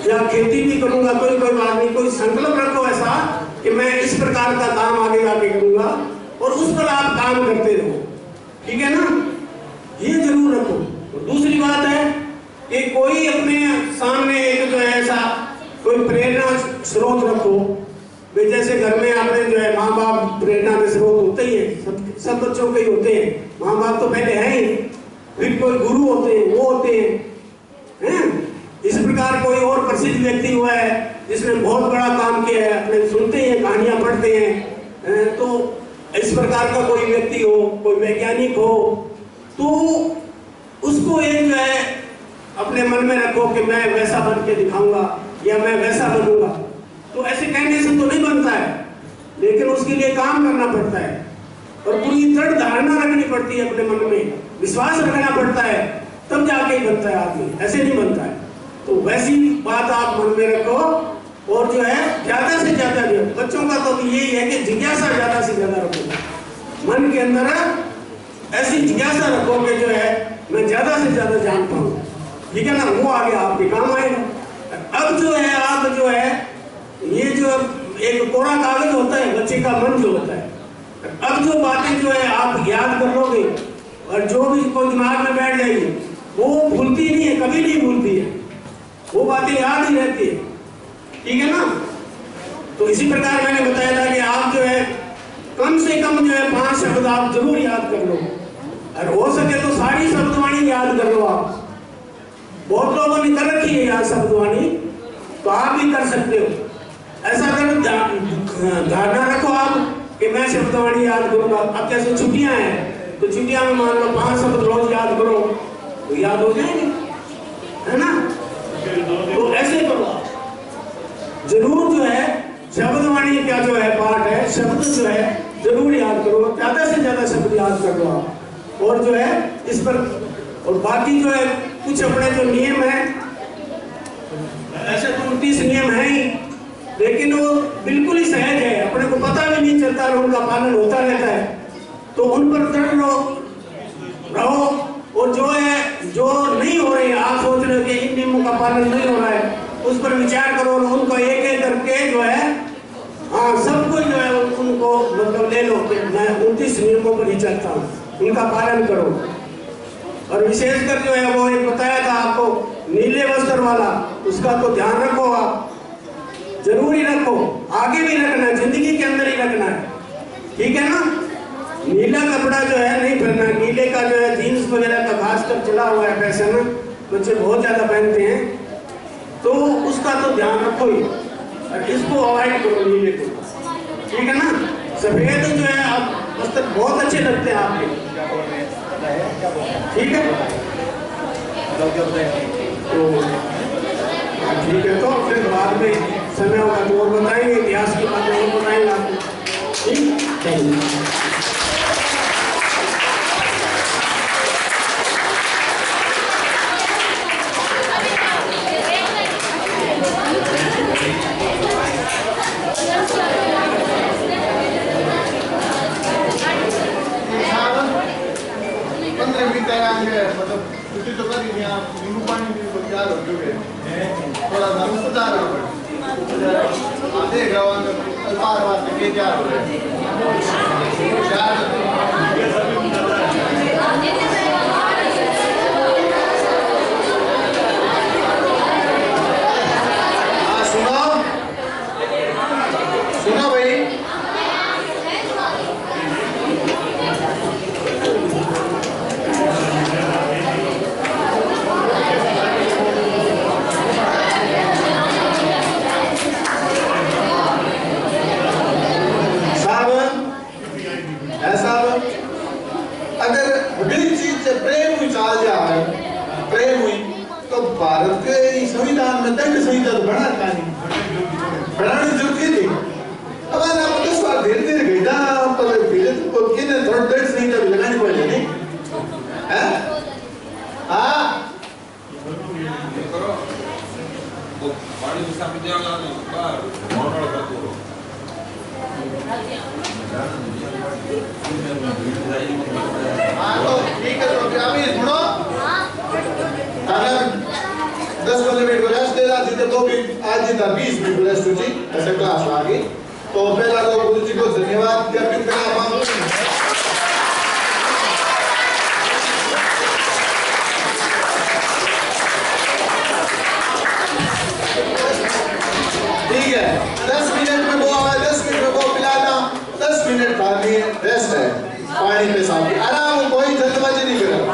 या खेती भी करूंगा, कोई बात नहीं, कोई संकल्प रखो ऐसा कि मैं इस प्रकार का काम आगे जाके करूंगा और उस पर आप काम करते रहो, ठीक है ना, ये जरूर रखो। और दूसरी बात है कि कोई अपने सामने एक जो है ऐसा कोई प्रेरणा स्रोत रखो, जैसे घर में आपने जो है माँ बाप प्रेरणा के स्रोत होते ही है, सब बच्चों के ही होते हैं, माँ बाप तो पहले हैं ही, फिर कोई गुरु होते हैं, वो होते हैं। इस प्रकार कोई और प्रसिद्ध व्यक्ति हुआ है जिसने बहुत बड़ा काम किया है, अपने सुनते हैं, कहानियां पढ़ते हैं, तो इस प्रकार का कोई व्यक्ति हो, कोई वैज्ञानिक हो, तो उसको एक जो है अपने मन में रखो कि मैं वैसा बन के दिखाऊंगा या मैं वैसा बनूंगा। तो ऐसे कहने से तो नहीं बनता है, लेकिन उसके लिए काम करना पड़ता है और पूरी दृढ़ धारणा रखनी पड़ती है, अपने मन में विश्वास रखना पड़ता है, तब जाके ही बनता है आदमी, ऐसे नहीं बनता है। तो वैसी बात आप मन में रखो और जो है ज्यादा से ज्यादा जो बच्चों का तो यही है कि जिज्ञासा ज्यादा से ज्यादा रखो, मन के अंदर ऐसी जिज्ञासा रखो कि जो है मैं ज्यादा से ज्यादा जान पाऊं, ठीक है ना, वो आगे आपके काम आएगा। अब जो है आप जो है ये जो एक कोरा कागज होता है, बच्चे का मन जो होता है, अब जो बातें जो है आप याद कर लोगे और जो भी को दिमाग में बैठ जाएगी वो भूलती नहीं है, कभी नहीं भूलती है, वो बातें याद ही रहती है, ठीक है ना। तो इसी प्रकार मैंने बताया था कि आप जो है कम से कम जो है 5 शब्द आप जरूर याद कर लो, और हो सके तो सारी शब्दवाणी याद कर लो। आप बहुत लोगों ने कर रखी है याद शब्दवाणी, तो आप भी कर सकते हो। ऐसा कर धारणा रखो आप कि मैं शब्दवाणी याद करूंगा। अब जैसे छुट्टियां हैं तो छुट्टियां में मान लो 5 शब्द रोज याद करो तो याद हो जाएंगे, है ना। तो ऐसे करो जरूर, जो है शब्दवाणी का जो है पाठ है, शब्द जो है जरूर याद करो, ज्यादा से ज्यादा शब्द याद कर लो आप। और जो है इस पर, और बाकी जो है कुछ अपने जो नियम है, ऐसे तो 29 नियम है ही, लेकिन वो बिल्कुल ही सहज है, अपने को पता भी नहीं चलता और उनका पालन होता रहता है, तो उन पर दृढ़ रहो। और जो है जो नहीं हो रही है, आप सोच रहे हो कि इन नियमों का पालन नहीं हो रहा है, उस पर विचार करो और उनको एक एक करके जो है हाँ सब कुछ जो है उनको मतलब ले लो कि मैं 29 नियमों पर ही चलता हूँ, उनका पालन करो। और विशेषकर जो है वो एक बताया था आपको नीले वस्त्र वाला, उसका तो ध्यान रखो, आप जरूरी रखो, आगे भी रखना है, जिंदगी के अंदर ही रखना है, ठीक है ना। नीला कपड़ा जो है नहीं पहनना, नीले का जो है जीन्स वगैरह का खासकर चला हुआ है फैशन, बच्चे बहुत ज्यादा पहनते हैं, तो उसका तो ध्यान रखो ही, और इसको अवॉइड करो नीले को, ठीक है ना। सफेद जो है आप वस्त्र बहुत अच्छे लगते हैं आपके, ठीक है। तो ठीक है, तो फिर बाद में समय होगा तो और बताएंगे, इतिहास की बातें और बताएंगे आपको, ठीक। मतलब छुट्टी तो कर दी आप, नींबू पानी भी तैयार हो चुके हैं, थोड़ा सा सुधार हो गया, देख रहा हूँ बार बार के तैयार हो रहे हाँ सुनो सुनो भाई, प्रेम हुई तो भारत के संविधान में दंड संहिता तो बना था नहीं, बनाने की जरूरत थी। अब आप 10 बार धीरे धीरे गई ना, पर धीरे तो किने थोड़ा दंड संहिता भी लगानी पड़ेगी नहीं है। हाँ करो वो पानी में साफ दिया ना बाहर मोटर का तो हाँ तो ठीक है, तो अभी सुनो, 10-15 मिनट को रेस्ट दे रहा थी, तो भी आज जितना 20 मिनट को रेस्ट हुई ऐसे क्लास आ गई। तो पहला तो गुरु जी को धन्यवाद ज्ञापित करना, ठीक है। 10 मिनट में वो आए, 10 मिनट में वो पिलाना, 10 मिनट बाद में रेस्ट है, पानी पे साफ आराम, कोई जल्दबाजी नहीं करेगा।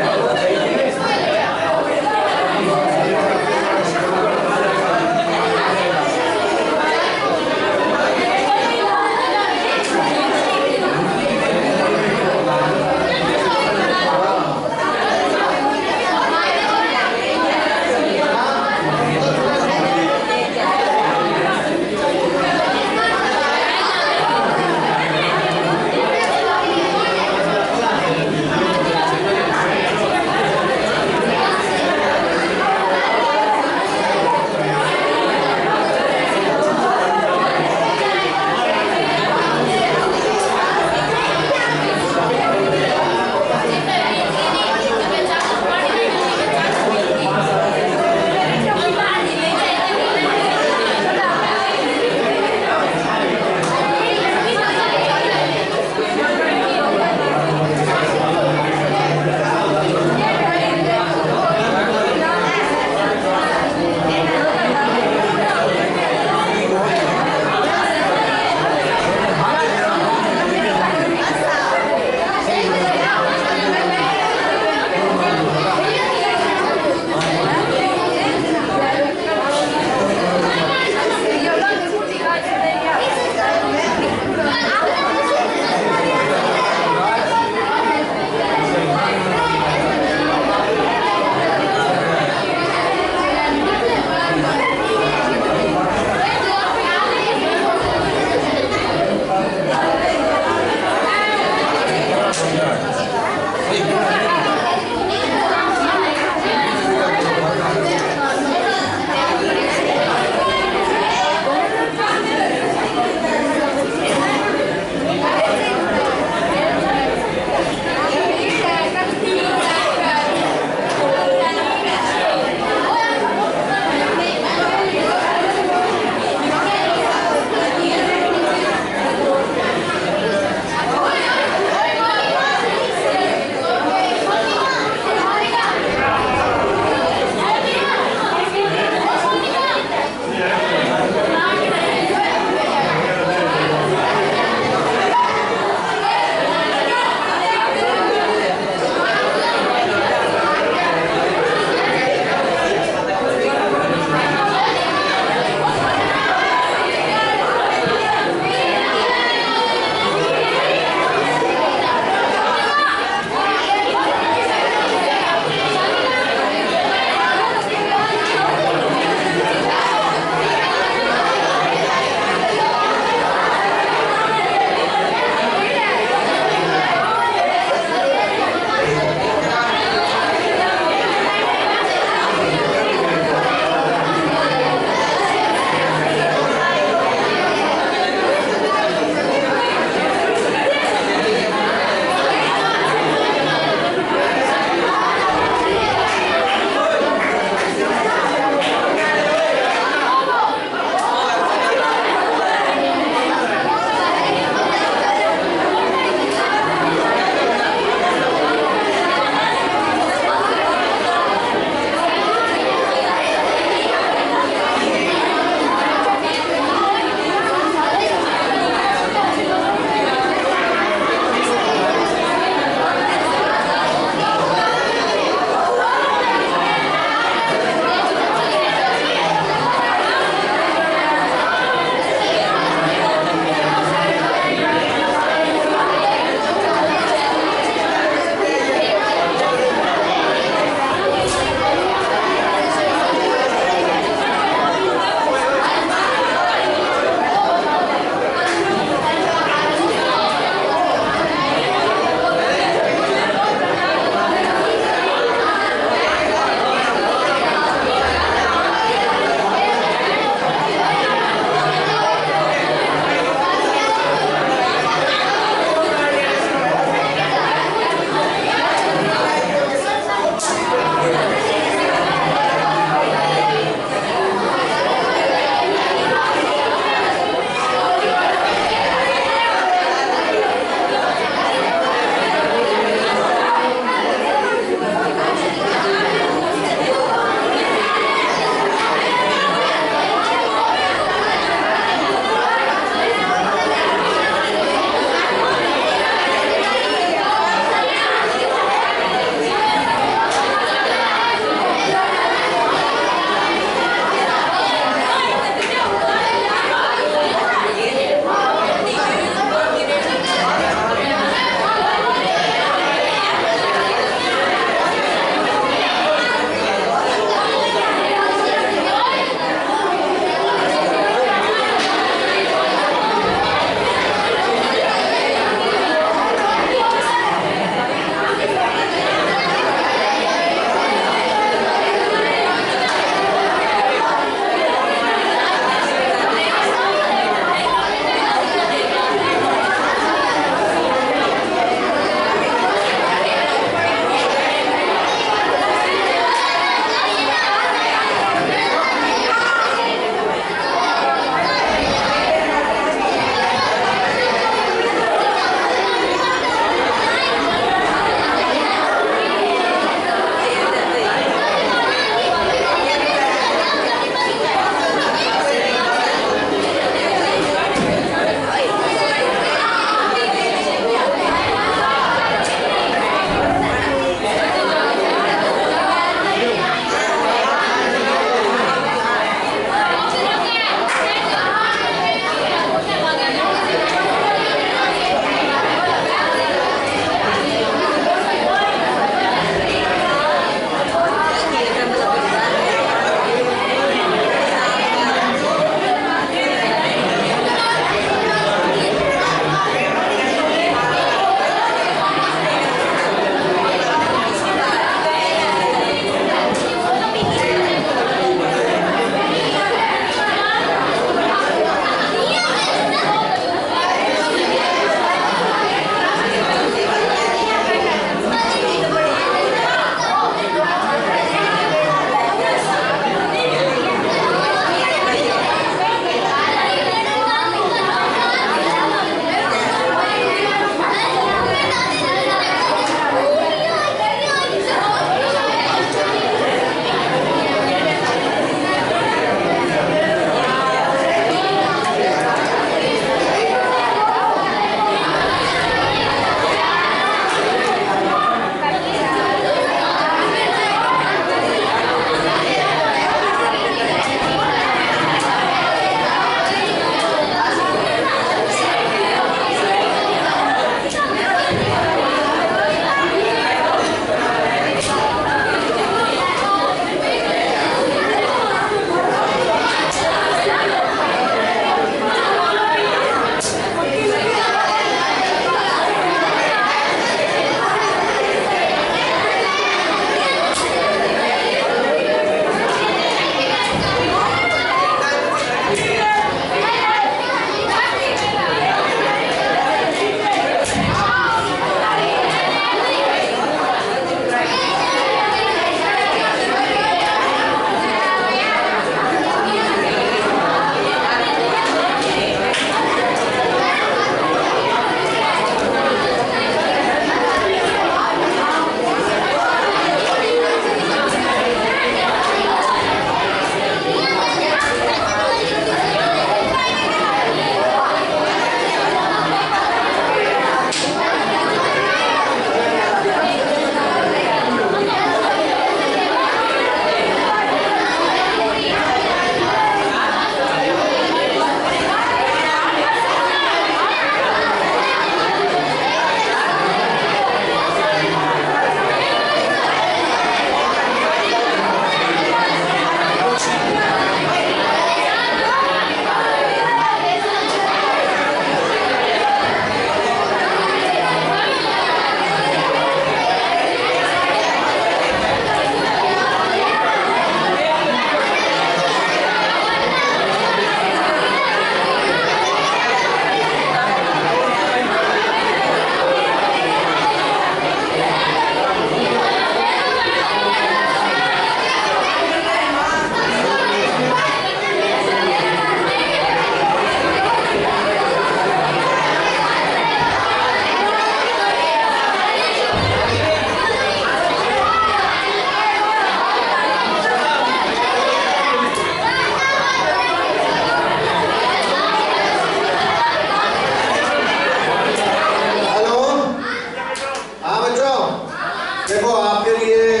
बच्चों देखो आपके लिए